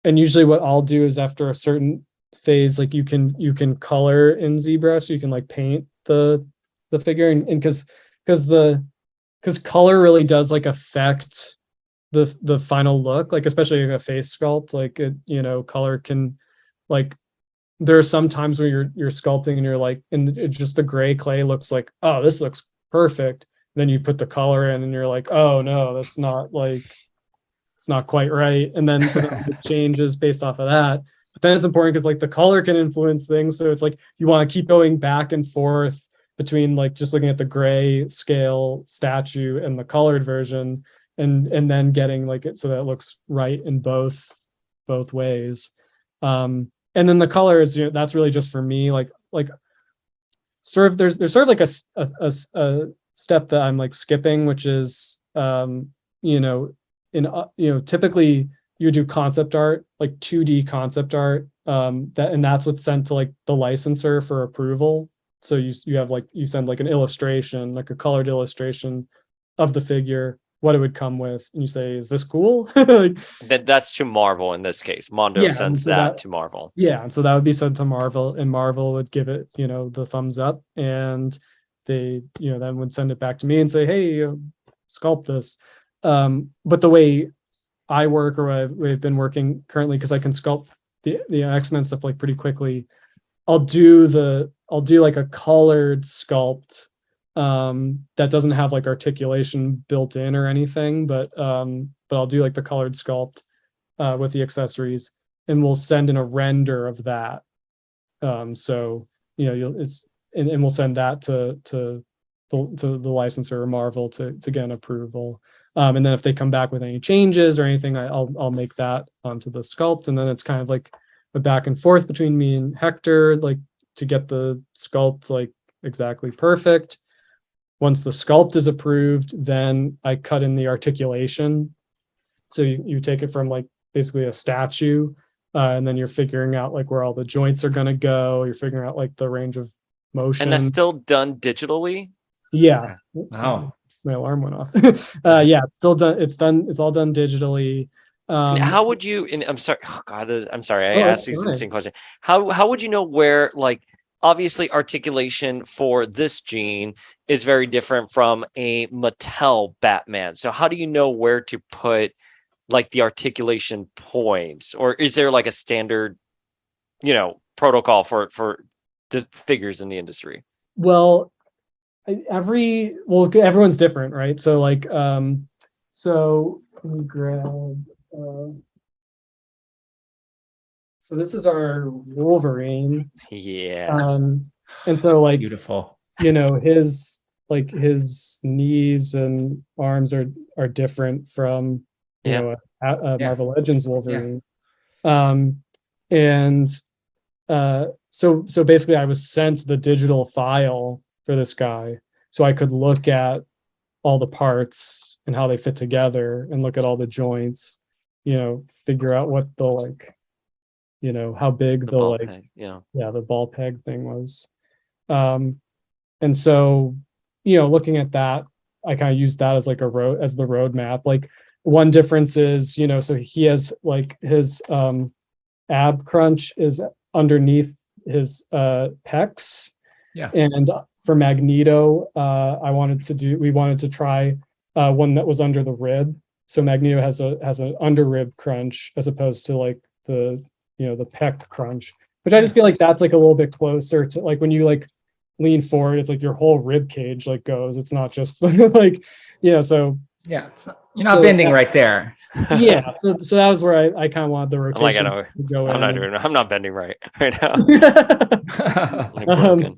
Speaker 3: and usually what I'll do is after a certain phase, like you can color in ZBrush, so you can like paint the figure, and because color really does like affect the final look, like especially like a face sculpt, like color can, like, there are some times where you're sculpting and you're like, and just the gray clay looks like, oh, this looks perfect, then you put the color in and you're like, oh no, that's not like, it's not quite right, and then so then it changes based off of that. But then it's important because like the color can influence things, so it's like you want to keep going back and forth between like just looking at the gray scale statue and the colored version, and then getting like it so that it looks right in both ways. And then the colors, that's really just for me, like sort of there's sort of like a step that I'm like skipping, which is typically you do concept art, like 2D concept art, that's what's sent to like the licensor for approval. So you have like, you send like an illustration, like a colored illustration of the figure, what it would come with, and you say, is this cool? Like,
Speaker 1: That's to Marvel in this case. Mondo sends
Speaker 3: so
Speaker 1: that to Marvel.
Speaker 3: Yeah, and so that would be sent to Marvel, and Marvel would give it, the thumbs up, and they, then would send it back to me and say, hey, sculpt this. But the way I work, or I've been working currently, because I can sculpt the X-Men stuff like pretty quickly, I'll do like a colored sculpt that doesn't have like articulation built in or anything, but I'll do like the colored sculpt with the accessories, and we'll send in a render of that. So and we'll send that to the licensor or Marvel to get an approval. And then if they come back with any changes or anything, I'll make that onto the sculpt, and then it's kind of like a back and forth between me and Hector, like to get the sculpt like exactly perfect. Once the sculpt is approved, then I cut in the articulation. So you take it from like basically a statue, and then you're figuring out like where all the joints are going to go. You're figuring out like the range of motion.
Speaker 1: And that's still done digitally?
Speaker 3: Yeah.
Speaker 2: Okay. Wow.
Speaker 3: My alarm went off. Yeah, it's still done. It's all done digitally.
Speaker 1: And how would you, and I'm sorry, oh God, I'm sorry, I asked these
Speaker 3: fine.
Speaker 1: insane question. How would you know where, like, obviously articulation for this gene is very different from a Mattel Batman. So how do you know where to put like the articulation points, or is there like a standard, protocol for the figures in the industry?
Speaker 3: Well, everyone's different, right? So like So let me grab. So this is our Wolverine.
Speaker 1: Yeah.
Speaker 3: And so like
Speaker 2: Beautiful.
Speaker 3: his knees and arms are different from
Speaker 1: Yeah.
Speaker 3: a
Speaker 2: Yeah.
Speaker 3: Marvel Legends Wolverine. And so basically I was sent the digital file for this guy so I could look at all the parts and how they fit together and look at all the joints, figure out what the how big
Speaker 1: The
Speaker 3: the
Speaker 1: ball peg. Yeah.
Speaker 3: the ball peg thing was. And so, looking at that, I kind of used that as like as the roadmap. Like one difference is, so he has like his ab crunch is underneath his pecs.
Speaker 2: Yeah.
Speaker 3: And for Magneto, we wanted to try one that was under the rib. So Magneto has an under rib crunch as opposed to like the the pec crunch, which I just feel like that's like a little bit closer to like when you like lean forward, it's like your whole rib cage like goes. It's not just like so
Speaker 2: Yeah. You're not bending right there.
Speaker 3: yeah. So that was where I kind of wanted the
Speaker 1: I'm like,
Speaker 3: rotation to go in.
Speaker 1: I'm not bending right now. Like
Speaker 3: um,
Speaker 1: broken.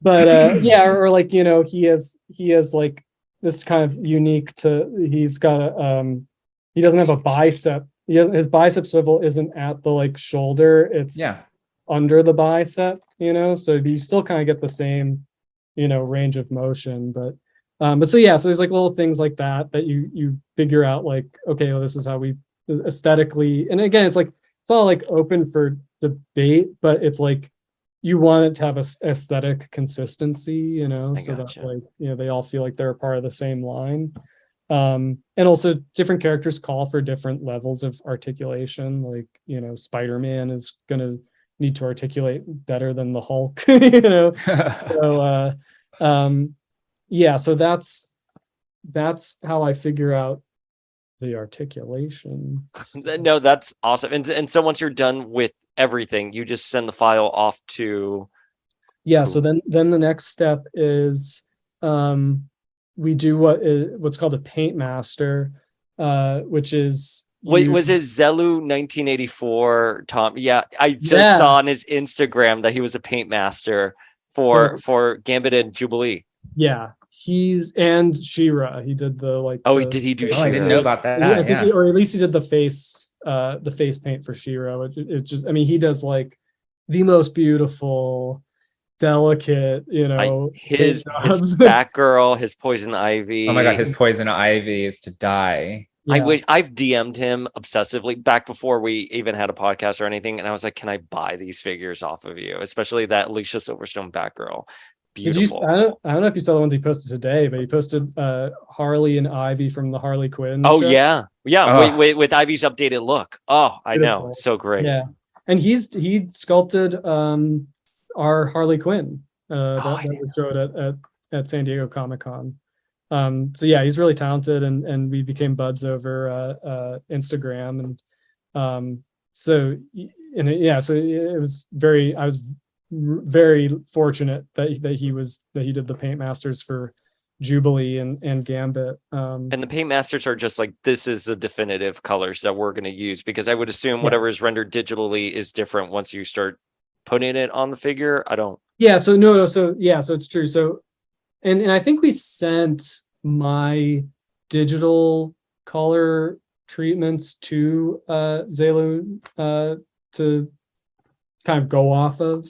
Speaker 3: but yeah, or like he has like this kind of unique to he's got a he doesn't have a bicep. His bicep swivel isn't at the like shoulder. It's under the bicep, so you still kind of get the same, range of motion. But so yeah, so there's like little things like that you figure out like, okay, well, this is how we aesthetically, and again, it's all like open for debate, but it's like you want it to have a aesthetic consistency, so that like, they all feel like they're a part of the same line. And also different characters call for different levels of articulation. Like, Spider-Man is gonna need to articulate better than the Hulk, So yeah, so that's how I figure out the articulation.
Speaker 1: No, that's awesome. And so once you're done with everything, you just send the file off to
Speaker 3: so then the next step is we do what's called a paint master, which is
Speaker 1: was it Zelu 1984, Tom? Yeah, I just saw on his Instagram that he was a paint master for Gambit and Jubilee.
Speaker 3: Yeah, and She-Ra. He did
Speaker 1: did he do She-Ra?
Speaker 2: I didn't know about that.
Speaker 3: I think or at least he did the face paint for She-Ra. It just, I mean, he does like the most beautiful, delicate,
Speaker 1: his Batgirl, his Poison Ivy.
Speaker 2: Oh my god, his Poison Ivy is to die.
Speaker 1: Yeah. I wish I've DM'd him obsessively back before we even had a podcast or anything, and I was like, "Can I buy these figures off of you?" Especially that Alicia Silverstone Batgirl. Beautiful.
Speaker 3: I don't know if you saw the ones he posted today, but he posted Harley and Ivy from the Harley Quinn.
Speaker 1: Oh
Speaker 3: show.
Speaker 1: yeah. With Ivy's updated look. Oh, I know, so great.
Speaker 3: Yeah, and he sculpted our Harley Quinn that was showed at San Diego Comic-Con. So yeah, he's really talented, and we became buds over Instagram, and so it was I was very fortunate that he did the paint masters for Jubilee and Gambit.
Speaker 1: And the paint masters are just like, this is the definitive colors that we're going to use, because I would assume whatever is rendered digitally is different once you start putting it on the figure. So it's true. So and I think we sent my digital color treatments to Zelu to kind of go off of,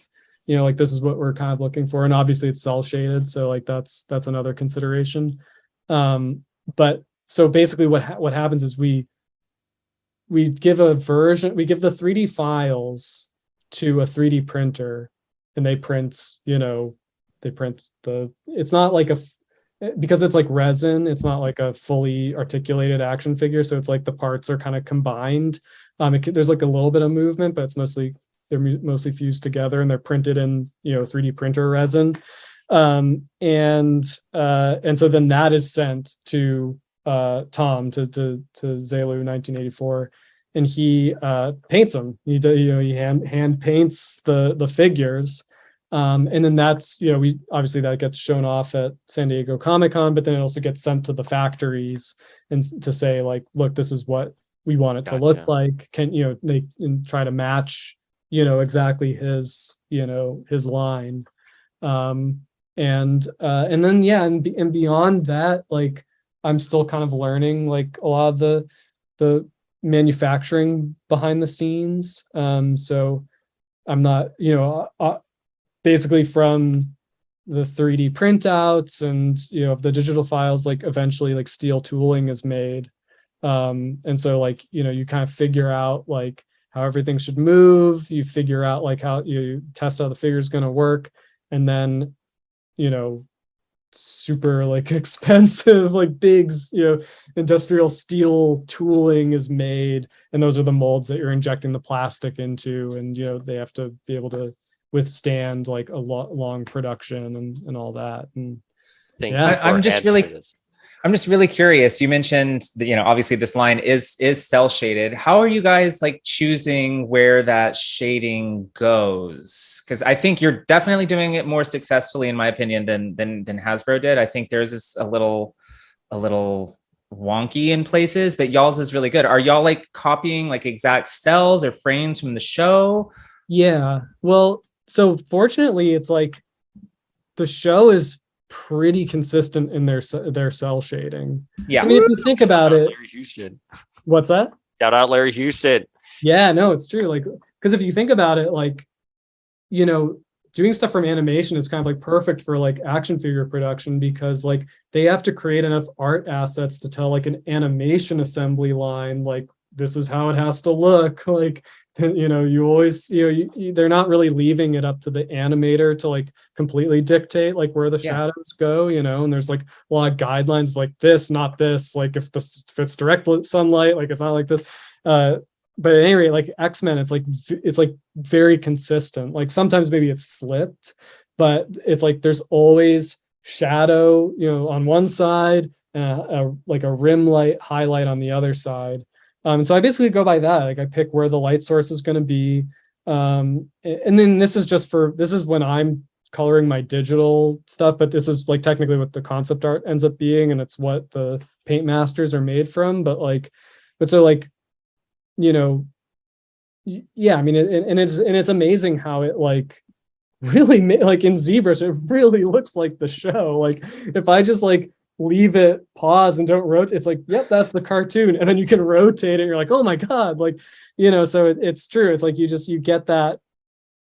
Speaker 1: like this is what we're kind of looking for, and obviously it's cell shaded, so like that's another consideration. But so basically what happens is we give the 3D files to a 3D printer, and they print it's not like because it's like resin, it's not like a fully articulated action figure, so it's like the parts are kind of combined. There's like a little bit of movement, but they're mostly fused together, and they're printed in 3D printer resin. And so then that is sent to Tom to Zelu 1984, and he paints them. He hand paints the figures,
Speaker 3: And then that's, we obviously that gets shown off at San Diego Comic-Con, but then it also gets sent to the factories and to say like, look, this is what we want it to look like. Can, they try to match, exactly his, his line. And then, yeah, and beyond that, like, I'm still kind of learning like a lot of the manufacturing behind the scenes. So I'm not, basically from the 3D printouts and, the digital files, like eventually like steel tooling is made. And so like, you kind of figure out like how everything should move. You figure out like how you test how the figure is going to work. And then, super like expensive, like big, industrial steel tooling is made. And those are the molds that you're injecting the plastic into. And, they have to be able to withstand like a long production and all that. And
Speaker 2: I'm just really curious. You mentioned that, obviously this line is cell shaded. How are you guys like choosing where that shading goes? Because I think you're definitely doing it more successfully, in my opinion, than Hasbro did. I think theirs is a little wonky in places, but y'all's is really good. Are y'all like copying like exact cells or frames from the show?
Speaker 3: Yeah. Well, so fortunately, it's like the show is pretty consistent in their cell shading.
Speaker 2: Yeah.
Speaker 3: I mean, if you think about it,
Speaker 1: Larry Houston.
Speaker 3: What's that?
Speaker 1: Shout out Larry Houston.
Speaker 3: Yeah, no, it's true. Like, because if you think about it, like, doing stuff from animation is kind of like perfect for like action figure production, because like they have to create enough art assets to tell like an animation assembly line, like this is how it has to look. Like, you always, they're not really leaving it up to the animator to like completely dictate like where the shadows go, and there's like a lot of guidelines of like this, not this, like if it's direct sunlight, like it's not like this. But at any rate, like X-Men, it's like very consistent. Like sometimes maybe it's flipped, but it's like there's always shadow, on one side, like a rim light highlight on the other side. So I basically go by that. Like I pick where the light source is going to be. And then this is when I'm coloring my digital stuff, but this is like technically what the concept art ends up being. And it's what the paint masters are made from. Yeah, I mean, it's amazing how it like really like in ZBrush, it really looks like the show. Like if I just like leave it pause and don't rotate, it's like, yep, that's the cartoon. And then you can rotate it and you're like, oh my God, like, so it's true. It's like, you get that,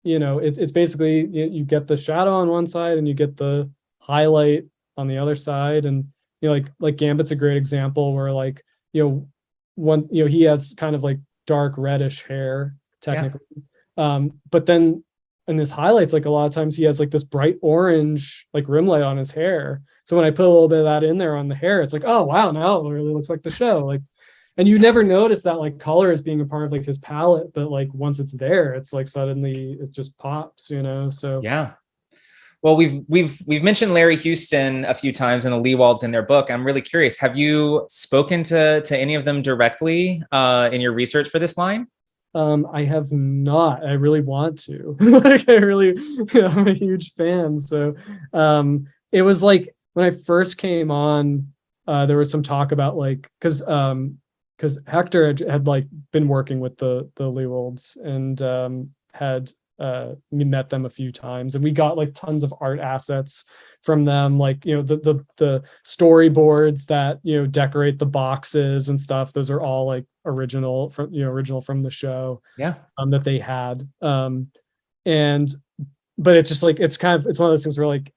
Speaker 3: it's basically, you get the shadow on one side and you get the highlight on the other side. And, like Gambit's a great example where like, he has kind of like dark reddish hair technically. But then in his highlights, like a lot of times he has like this bright orange, like rim light on his hair. So when I put a little bit of that in there on the hair, it's like, oh wow, now it really looks like the show. Like, and you never notice that like color as being a part of like his palette, but like once it's there, it's like suddenly it just pops, So
Speaker 2: yeah. Well, we've mentioned Larry Houston a few times and the Leewalds in their book. I'm really curious. Have you spoken to any of them directly in your research for this line?
Speaker 3: I have not. I really want to. Like I'm a huge fan. So it was like when I first came on, there was some talk about like because Hector had like been working with the Leewolds and had met them a few times, and we got like tons of art assets from them, like the storyboards that decorate the boxes and stuff. Those are all like original from the show that they had. But it's just like it's one of those things where like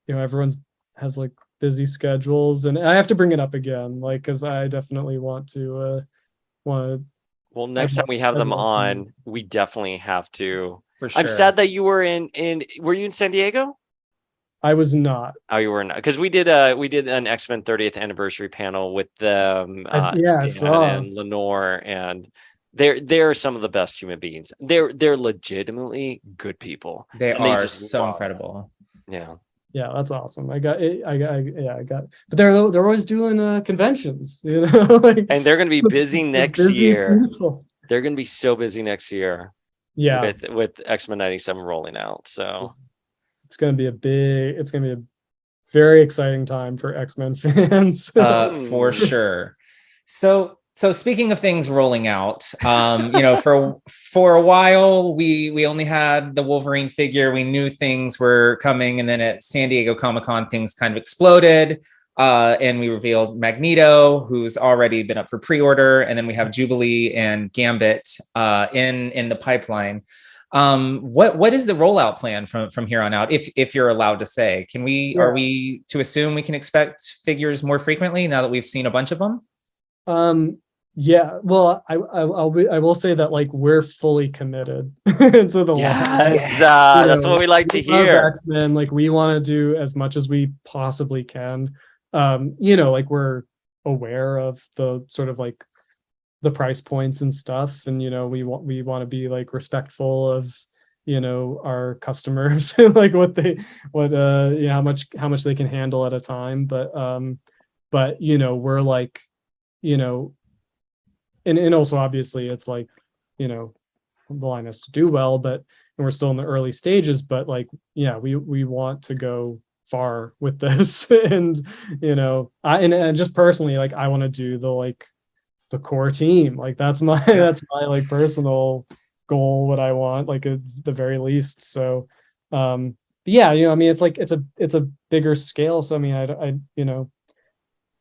Speaker 3: everyone's has like busy schedules, and I have to bring it up again, like because I definitely want to well,
Speaker 1: next time we have them on, we definitely have to.
Speaker 2: For sure.
Speaker 1: I'm sad that you were were you in San Diego?
Speaker 3: I was not.
Speaker 1: Oh, you were not, because we did an X-Men 30th anniversary panel with them, Dan and Lenore, and they're some of the best human beings. They're legitimately good people.
Speaker 2: They are so incredible.
Speaker 1: Yeah.
Speaker 3: Yeah, that's awesome. I got. But they're always doing conventions, like,
Speaker 1: and they're going to be busy next year.
Speaker 3: People.
Speaker 1: They're going to be so busy next year.
Speaker 3: Yeah,
Speaker 1: with X-Men 97 rolling out. So
Speaker 3: it's gonna be a very exciting time for X-Men fans.
Speaker 2: For sure. So speaking of things rolling out, for a while we only had the Wolverine figure. We knew things were coming, and then at San Diego Comic-Con, things kind of exploded. And we revealed Magneto, who's already been up for pre-order, and then we have Jubilee and Gambit in the pipeline. What is the rollout plan from here on out, if you're allowed to say? Are we to assume we can expect figures more frequently now that we've seen a bunch of them?
Speaker 3: Yeah, well, I will say that like we're fully committed to the line.
Speaker 1: That's what we like to hear.
Speaker 3: X-Men, like we want to do as much as we possibly can. Like we're aware of the sort of like the price points and stuff, and we want to be like respectful of our customers and like how much they can handle at a time. But we're like and also obviously it's like the line has to do well, and we're still in the early stages, but like we want to go far with this. And and just personally, like I want to do the core team. Like that's my like personal goal, what I want, like at the very least. So I mean it's like it's a bigger scale, so I mean I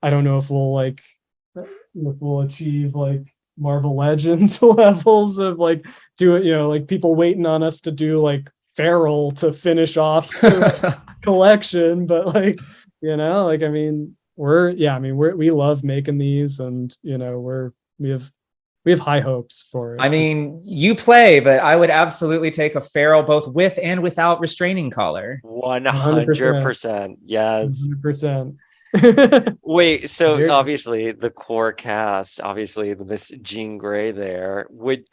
Speaker 3: don't know if we'll achieve like Marvel Legends levels of like do it, like people waiting on us to do like Feral to finish off the collection, but like like I mean we love making these, and we have high hopes for it.
Speaker 2: I mean, you play, but I would absolutely take a Feral both with and without restraining collar.
Speaker 1: 100%. Yes.
Speaker 3: 100%.
Speaker 1: Wait, so obviously the core cast, obviously Miss Jean Grey there. Would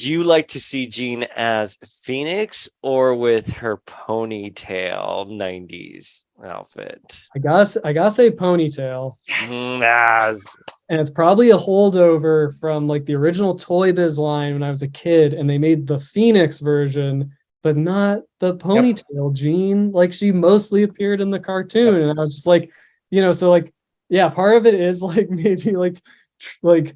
Speaker 1: you like to see Jean as Phoenix or with her ponytail 90s outfit?
Speaker 3: I gotta say ponytail.
Speaker 1: Yes.
Speaker 3: And it's probably a holdover from like the original Toy Biz line when I was a kid, and they made the Phoenix version, but not the ponytail Jean. Like she mostly appeared in the cartoon, and I was just like, so like, yeah, part of it is like maybe like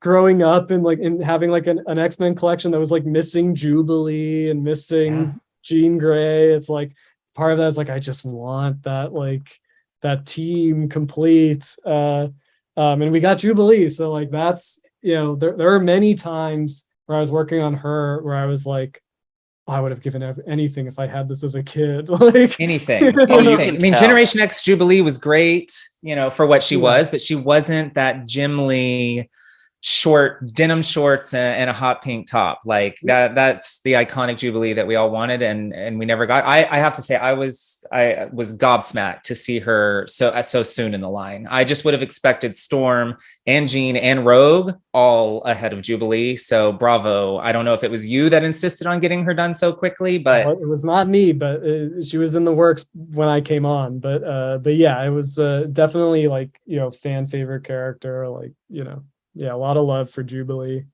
Speaker 3: growing up and having like an X-Men collection that was like missing Jubilee and missing Jean Grey. It's like part of that is like I just want that team complete. And we got Jubilee, so like that's there are many times where I was working on her where I was like, I would have given anything if I had this as a kid. Like
Speaker 2: anything. I mean, Generation X Jubilee was great, for what she was, but she wasn't that Jim Lee short denim shorts and a hot pink top. Like that's the iconic Jubilee that we all wanted, and we never got. I have to say I was gobsmacked to see her so soon in the line. I just would have expected Storm and Jean and Rogue all ahead of Jubilee. So bravo. I don't know if it was you that insisted on getting her done so quickly, but
Speaker 3: it was not me, but she was in the works when I came on. But yeah, it was definitely like fan favorite character, like yeah, a lot of love for Jubilee.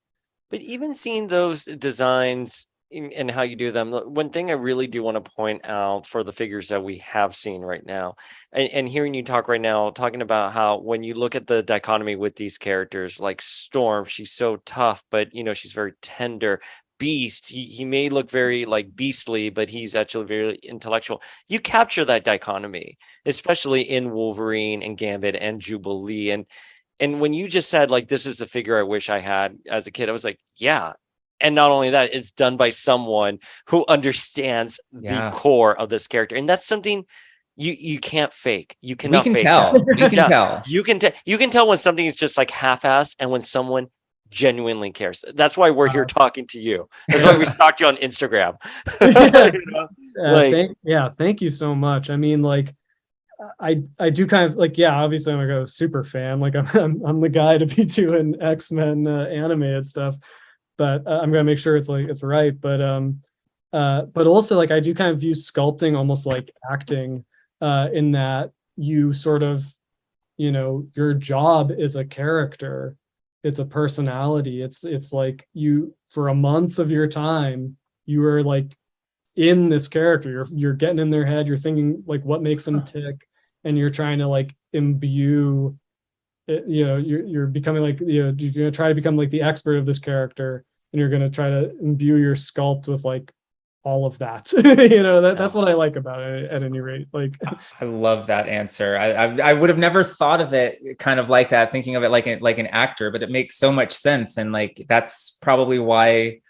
Speaker 1: But even seeing those designs and how you do them, one thing I really do want to point out for the figures that we have seen right now, and hearing you talk right now, talking about how when you look at the dichotomy with these characters, like Storm, she's so tough, but she's very tender. Beast, he may look very like beastly, but he's actually very intellectual. You capture that dichotomy, especially in Wolverine and Gambit and Jubilee. And when you just said, like, this is the figure I wish I had as a kid, I was like, yeah. And not only that, it's done by someone who understands the core of this character. And that's something you can't fake. You cannot fake
Speaker 2: tell.
Speaker 1: that.
Speaker 2: You can tell.
Speaker 1: You can tell when something is just like half-assed and when someone genuinely cares. That's why we're here talking to you. That's why we stalked you on Instagram.
Speaker 3: Thank you so much. I mean, like, I do kind of like, obviously I'm like a super fan, like I'm the guy to be doing X-Men animated stuff, but I'm gonna make sure it's right, but also like I do kind of view sculpting almost like acting, in that you sort of your job is a character, it's a personality, it's like you for a month of your time you are like in this character. You're getting in their head. You're thinking like what makes them tick, and you're trying to like imbue it, you're becoming like, you're gonna try to become like the expert of this character, and you're gonna try to imbue your sculpt with like all of that. That's what I like about it at any rate. Like,
Speaker 2: I love that answer. I would have never thought of it kind of like that, thinking of it like an actor, but it makes so much sense. And like, that's probably why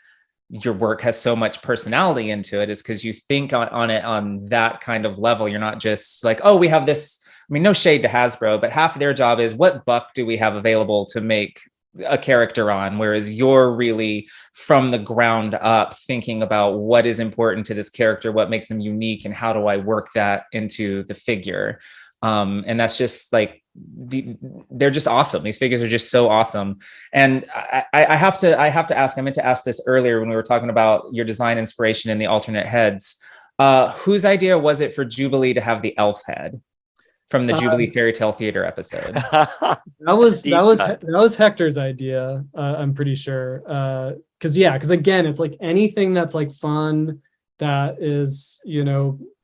Speaker 2: your work has so much personality into it, is because you think on it on that kind of level. You're not just like, oh, we have this. I mean, no shade to Hasbro, but half of their job is what buck do we have available to make a character on, whereas you're really from the ground up thinking about what is important to this character, what makes them unique, and how do I work that into the figure. And that's just like, they're just awesome. These figures are just so awesome. And I have to ask, I meant to ask this earlier when we were talking about your design inspiration and the alternate heads. Whose idea was it for Jubilee to have the elf head from the Jubilee Fairy Tale Theater episode?
Speaker 3: that was Hector's idea. I'm pretty sure. Because again, it's like anything that's like fun, that is,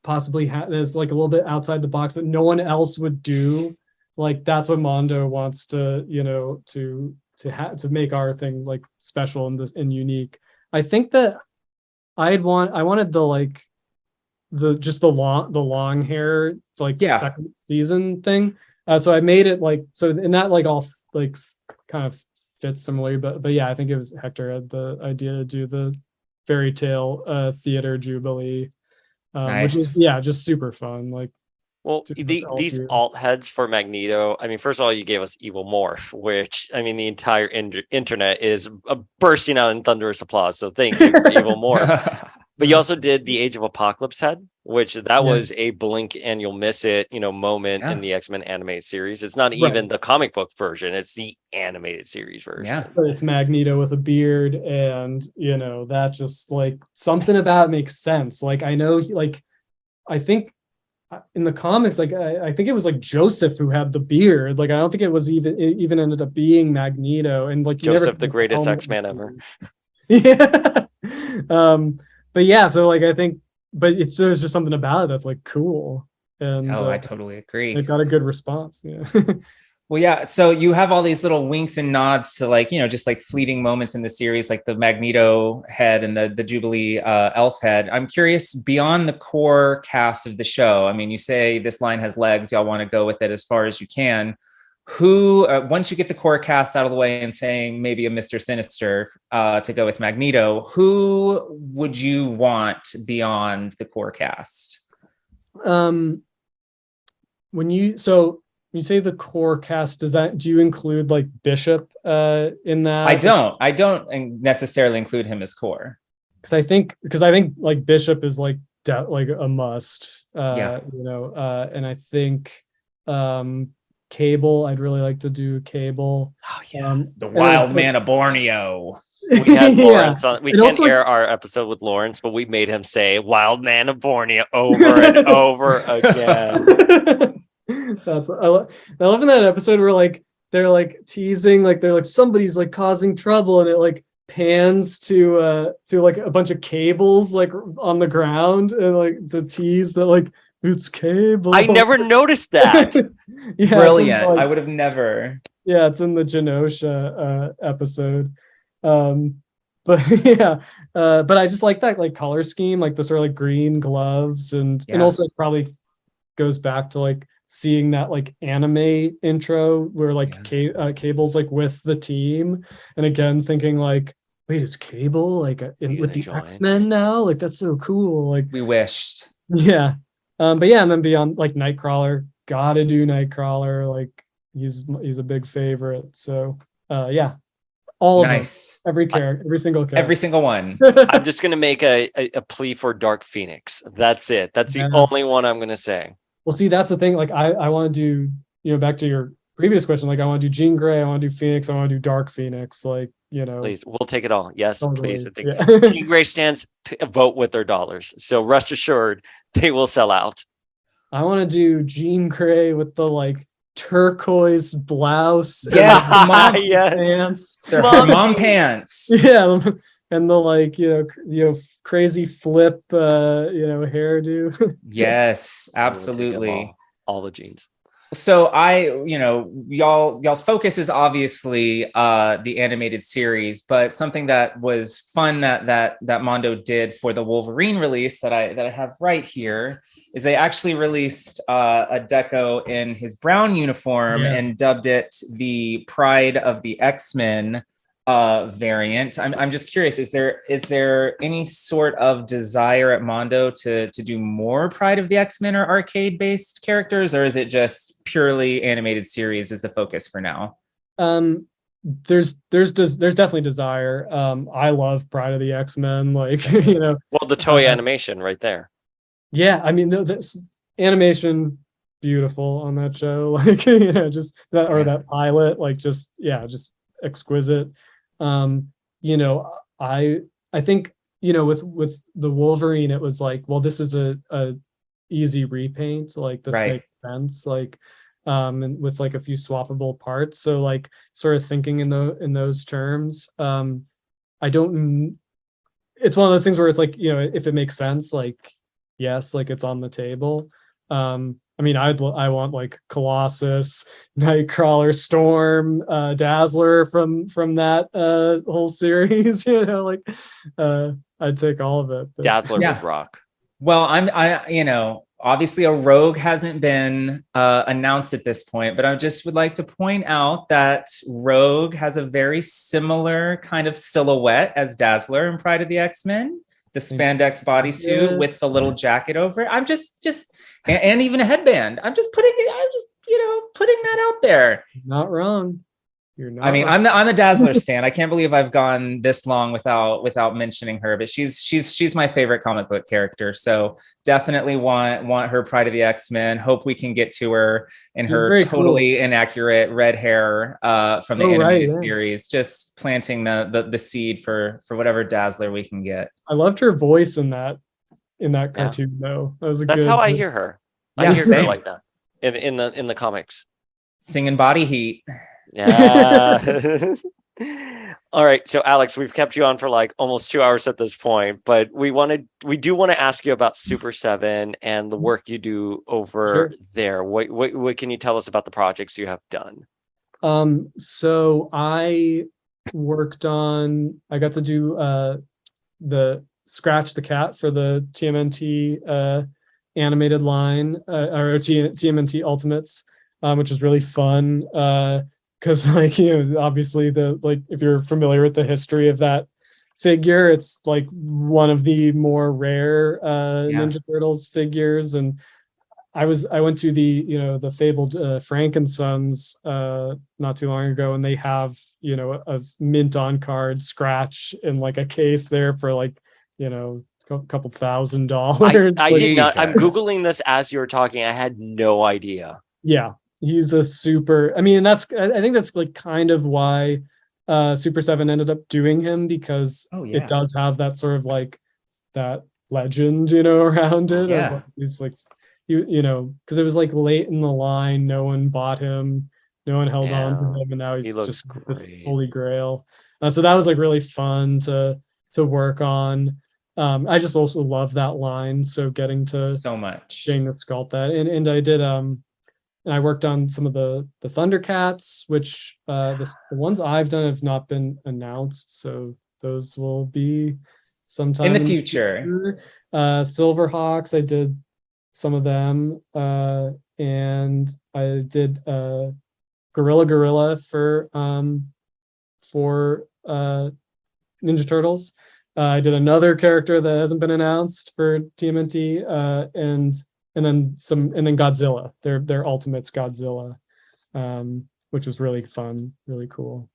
Speaker 3: possibly is like a little bit outside the box that no one else would do. Like that's what Mondo wants to, to make our thing like special and unique. I think that I wanted the like the long hair like second season thing. So I made it like, so in that like all like kind of fits similarly, but yeah, I think it was Hector had the idea to do the Fairy Tale Theater Jubilee,
Speaker 2: nice.
Speaker 3: Which is just super fun. Like,
Speaker 1: well, these alt heads for Magneto, I mean, first of all, you gave us Evil Morph, which, I mean, the entire internet is bursting out in thunderous applause. So thank you for Evil Morph. But you also did the Age of Apocalypse head, which was a blink and you'll miss it, moment in the X-Men animated series. It's not even the comic book version; it's the animated series version.
Speaker 2: Yeah,
Speaker 3: but it's Magneto with a beard, and that just like something about it makes sense. Like I know, I think in the comics, like I think it was like Joseph who had the beard. Like I don't think it was even ended up being Magneto, and like
Speaker 1: Joseph, the greatest X-Man ever.
Speaker 3: Yeah. But yeah, so like I think, but there's just something about it that's like cool. And
Speaker 2: I totally agree.
Speaker 3: It got a good response. Yeah.
Speaker 2: Well, yeah. So you have all these little winks and nods to like, just like fleeting moments in the series, like the Magneto head and the Jubilee elf head. I'm curious, beyond the core cast of the show, I mean, you say this line has legs, y'all want to go with it as far as you can. Who, once you get the core cast out of the way and saying maybe a Mr. Sinister to go with Magneto, who would you want beyond the core cast?
Speaker 3: When you say the core cast, do you include like Bishop in that?
Speaker 2: I don't necessarily include him as core.
Speaker 3: Because I think like Bishop is like like a must. And I think Cable, I'd really like to do Cable.
Speaker 2: Oh yeah, the Wild Man of Borneo.
Speaker 1: We had Lawrence on. We can't air our episode with Lawrence, but we made him say "Wild Man of Borneo" over and over again.
Speaker 3: I love in that episode where like they're like teasing, like they're like somebody's like causing trouble, and it like pans to like a bunch of cables like on the ground, and like to tease that like it's Cable.
Speaker 1: I never noticed that.
Speaker 3: Yeah,
Speaker 2: brilliant. I would have never.
Speaker 3: Yeah, it's in the Genosha episode. But yeah, but I just like that like color scheme, like the sort of like green gloves, and also it probably goes back to like seeing that like anime intro where like Cable's like with the team, and again thinking like, wait, is Cable like with the X-Men now? Like that's so cool. Like
Speaker 2: we wished.
Speaker 3: Yeah. But yeah, and then beyond like Nightcrawler, gotta do Nightcrawler. Like he's a big favorite. So yeah, all of them, every character, every single character,
Speaker 2: every single one.
Speaker 1: I'm just gonna make a plea for Dark Phoenix. That's it. That's the only one I'm gonna say.
Speaker 3: Well, see, that's the thing. Like I want to do, back to your previous question. Like I want to do Jean Grey, I want to do Phoenix, I want to do Dark Phoenix. Like
Speaker 1: please, we'll take it all. Yes,
Speaker 3: totally.
Speaker 1: Please. Jean Grey stands vote with their dollars, so rest assured they will sell out.
Speaker 3: I want to do Jean Grey with the like turquoise blouse.
Speaker 2: Yes, the mom
Speaker 3: pants.
Speaker 2: They're mom pants.
Speaker 3: Yeah, and the like, crazy flip, hairdo.
Speaker 2: Yes,
Speaker 1: I will take them
Speaker 2: absolutely.
Speaker 1: all the jeans.
Speaker 2: So y'all's focus is obviously the animated series, but something that was fun that Mondo did for the Wolverine release that I have right here is they actually released a deco in his brown uniform and dubbed it the Pride of the X-Men variant. I'm just curious, is there any sort of desire at Mondo to do more Pride of the X-Men or arcade based characters, or is it just purely animated series is the focus for now?
Speaker 3: There's definitely desire. I love Pride of the X-Men, like
Speaker 1: Well, the toy animation right there.
Speaker 3: Yeah, I mean, this animation beautiful on that show, like just that, or that pilot, like just exquisite. um I think with the Wolverine, it was like, well, this is a easy repaint, like this
Speaker 2: Right.
Speaker 3: makes sense, like and with like a few swappable parts, so like sort of thinking in those terms. I don't It's one of those things where it's like, if it makes sense, like yes, like it's on the table. I mean, I want like Colossus, Nightcrawler, Storm, Dazzler from that whole series. Like I'd take all of it. But...
Speaker 1: Dazzler would rock.
Speaker 2: Well, obviously a Rogue hasn't been announced at this point, but I just would like to point out that Rogue has a very similar kind of silhouette as Dazzler in Pride of the X-Men, the spandex bodysuit with the little jacket over it. I'm just and even a headband. I'm just putting that out there.
Speaker 3: Not wrong. You're not.
Speaker 2: I mean,
Speaker 3: wrong.
Speaker 2: I'm a Dazzler stan. I can't believe I've gone this long without mentioning her, but she's my favorite comic book character. So definitely want her Pride of the X-Men. Hope we can get to her in her totally inaccurate red hair from the animated series, just planting the seed for whatever Dazzler we can get.
Speaker 3: I loved her voice in that cartoon though.
Speaker 1: That's how I hear her. I hear her like that in the comics.
Speaker 2: Singing Body Heat.
Speaker 1: Yeah. All right. So Alex, we've kept you on for like almost 2 hours at this point, but we do want to ask you about Super 7 and the work you do over there. What can you tell us about the projects you have done?
Speaker 3: So I got to do the Scratch the Cat for the TMNT animated line, or TMNT Ultimates, which was really fun. Because obviously if you're familiar with the history of that figure, it's like one of the more rare Ninja Turtles figures. And I went to the fabled Frankensons not too long ago, and they have a mint on card Scratch in like a case there for like a couple $1,000.
Speaker 1: I did not. I'm Googling this as you're talking. I had no idea.
Speaker 3: Yeah. He's a super, I mean, I think that's like kind of why Super 7 ended up doing him, because it does have that sort of like that legend, around it.
Speaker 2: Yeah.
Speaker 3: He's like, because it was like late in the line, no one bought him, no one held on to him, and now he's just this holy grail. So that was like really fun to work on. I just also love that line, so getting to sculpt that, and I did and I worked on some of the Thundercats, which the ones I've done have not been announced, so those will be sometime
Speaker 2: in the future.
Speaker 3: Silverhawks, I did some of them, and I did Gorilla for Ninja Turtles. I did another character that hasn't been announced for TMNT, and then Godzilla, their Ultimates Godzilla, which was really fun, really cool.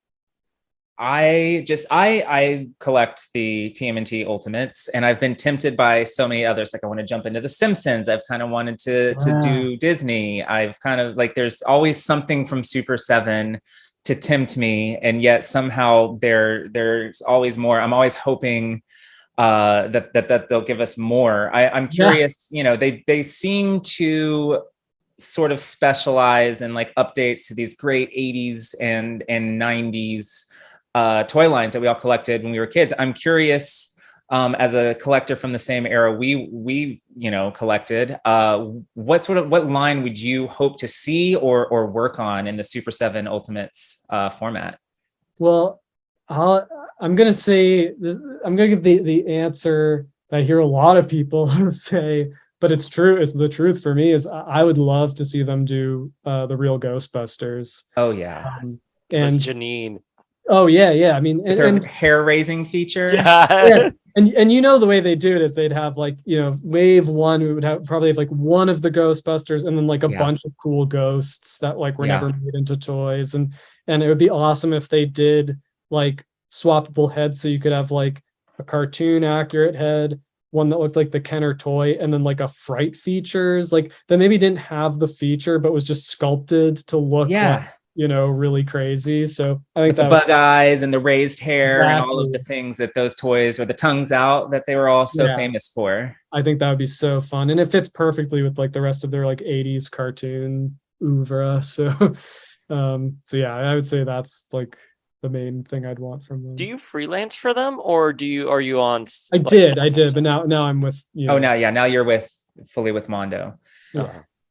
Speaker 2: I collect the TMNT Ultimates, and I've been tempted by so many others. Like I want to jump into The Simpsons. I've kind of wanted to do Disney. I've kind of like, there's always something from Super 7 to tempt me, and yet somehow there's always more. I'm always hoping that they'll give us more. I'm curious. They seem to sort of specialize in like updates to these great 80s and 90s toy lines that we all collected when we were kids. I'm curious, as a collector from the same era we collected, what line would you hope to see or work on in the Super 7 Ultimates format?
Speaker 3: Well, I'm gonna say this, I'm gonna give the answer that I hear a lot of people say, but it's true. It's the truth for me. Is I would love to see them do the real Ghostbusters.
Speaker 2: Oh yeah,
Speaker 3: Um,
Speaker 1: That's
Speaker 3: and
Speaker 1: Janine.
Speaker 3: oh yeah. I mean,
Speaker 2: with their hair raising feature.
Speaker 3: yeah,
Speaker 1: Yeah.
Speaker 3: and you know the way they do it is they'd have like wave one, we would have probably have like one of the Ghostbusters and then like a
Speaker 2: Yeah.
Speaker 3: bunch of cool ghosts that like were
Speaker 2: Yeah.
Speaker 3: never made into toys, and it would be awesome if they did like swappable heads, so you could have like a cartoon accurate head, one that looked like the Kenner toy, and then like a fright features like that maybe didn't have the feature but was just sculpted to look like
Speaker 2: Yeah.
Speaker 3: really crazy. So I think
Speaker 2: With the
Speaker 3: that
Speaker 2: bug eyes and the raised hair and all of the
Speaker 3: exactly.
Speaker 2: things that those toys, or the tongues out, that they were all so
Speaker 3: Yeah.
Speaker 2: famous for.
Speaker 3: I think that would be so fun, and it fits perfectly with like the rest of their like '80s cartoon oeuvre. So, so yeah, I would say that's like the main thing I'd want from them.
Speaker 1: Do you freelance for them, or are you on
Speaker 3: I
Speaker 1: like
Speaker 3: did,
Speaker 1: full-time
Speaker 3: but now I'm with
Speaker 2: Oh, now you're fully with Mondo.
Speaker 1: stuff?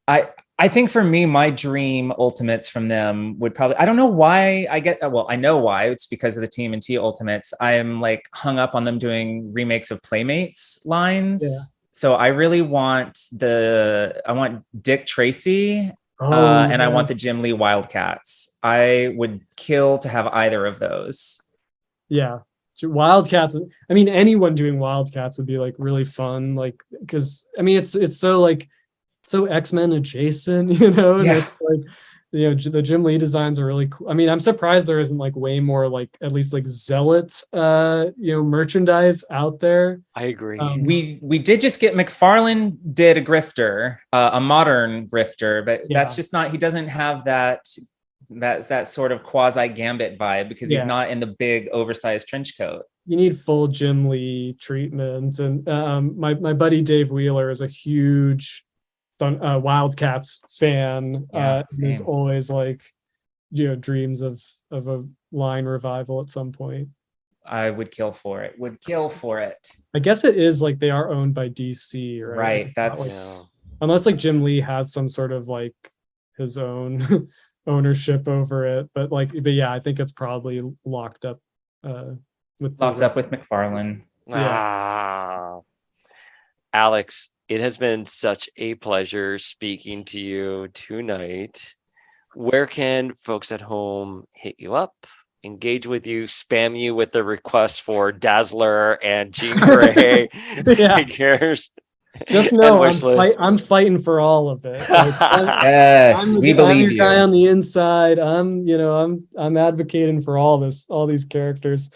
Speaker 3: yeah.
Speaker 2: I think for me, my dream Ultimates from them would probably, I don't know why I know why. It's because of the TMNT Ultimates. I'm like hung up on them doing remakes of Playmates lines.
Speaker 3: Yeah.
Speaker 2: So I really want I want Dick Tracy,
Speaker 3: Oh,
Speaker 2: and I
Speaker 3: yeah.
Speaker 2: want the Jim Lee Wildcats. I would kill to have either of those.
Speaker 3: Yeah. Wildcats. I mean, anyone doing Wildcats would be like really fun, like because I mean, it's so like so X-Men adjacent, and
Speaker 2: Yeah.
Speaker 3: it's like the Jim Lee designs are really cool. I mean, I'm surprised there isn't like way more like at least like Zealot merchandise out there.
Speaker 1: I agree.
Speaker 2: We did just get McFarlane did a grifter, a modern grifter, but
Speaker 3: Yeah.
Speaker 2: that's just not, he doesn't have that sort of quasi Gambit vibe because he's
Speaker 3: Yeah.
Speaker 2: not in the big oversized trench coat.
Speaker 3: You need full Jim Lee treatment, and my buddy Dave Wheeler is a huge Wildcats fan.
Speaker 2: Yeah,
Speaker 3: And there's
Speaker 2: same.
Speaker 3: always like dreams of a line revival at some point.
Speaker 2: I would kill for it. Would kill for it.
Speaker 3: I guess it is like they are owned by DC, right?
Speaker 2: Right.
Speaker 3: It's not,
Speaker 2: That's
Speaker 3: like, unless like Jim Lee has some sort of like his own ownership over it, but yeah, I think it's probably locked up with
Speaker 2: locked up with McFarlane.
Speaker 1: Ah, Alex, it has been such a pleasure speaking to you tonight. Where can folks at home hit you up, engage with you, spam you with the requests for Dazzler and Jean Grey
Speaker 3: Yeah.
Speaker 1: figures?
Speaker 3: Just
Speaker 1: and
Speaker 3: know
Speaker 1: wish list?
Speaker 3: I'm fighting for all of it. Like,
Speaker 2: Yes, we
Speaker 3: I'm
Speaker 2: believe
Speaker 3: your guy
Speaker 2: you.
Speaker 3: on the inside. I'm advocating for all these characters.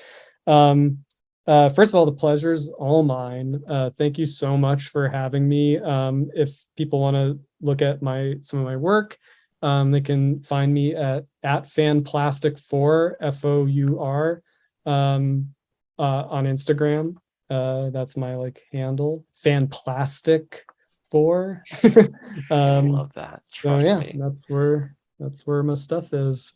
Speaker 3: First of all, the pleasure's all mine. Thank you so much for having me. If people want to look at some of my work, they can find me at fanplastic4 FOUR on Instagram. That's my like handle, fanplastic4.
Speaker 1: I love that. Trust
Speaker 3: so yeah,
Speaker 1: me.
Speaker 3: that's where my stuff is.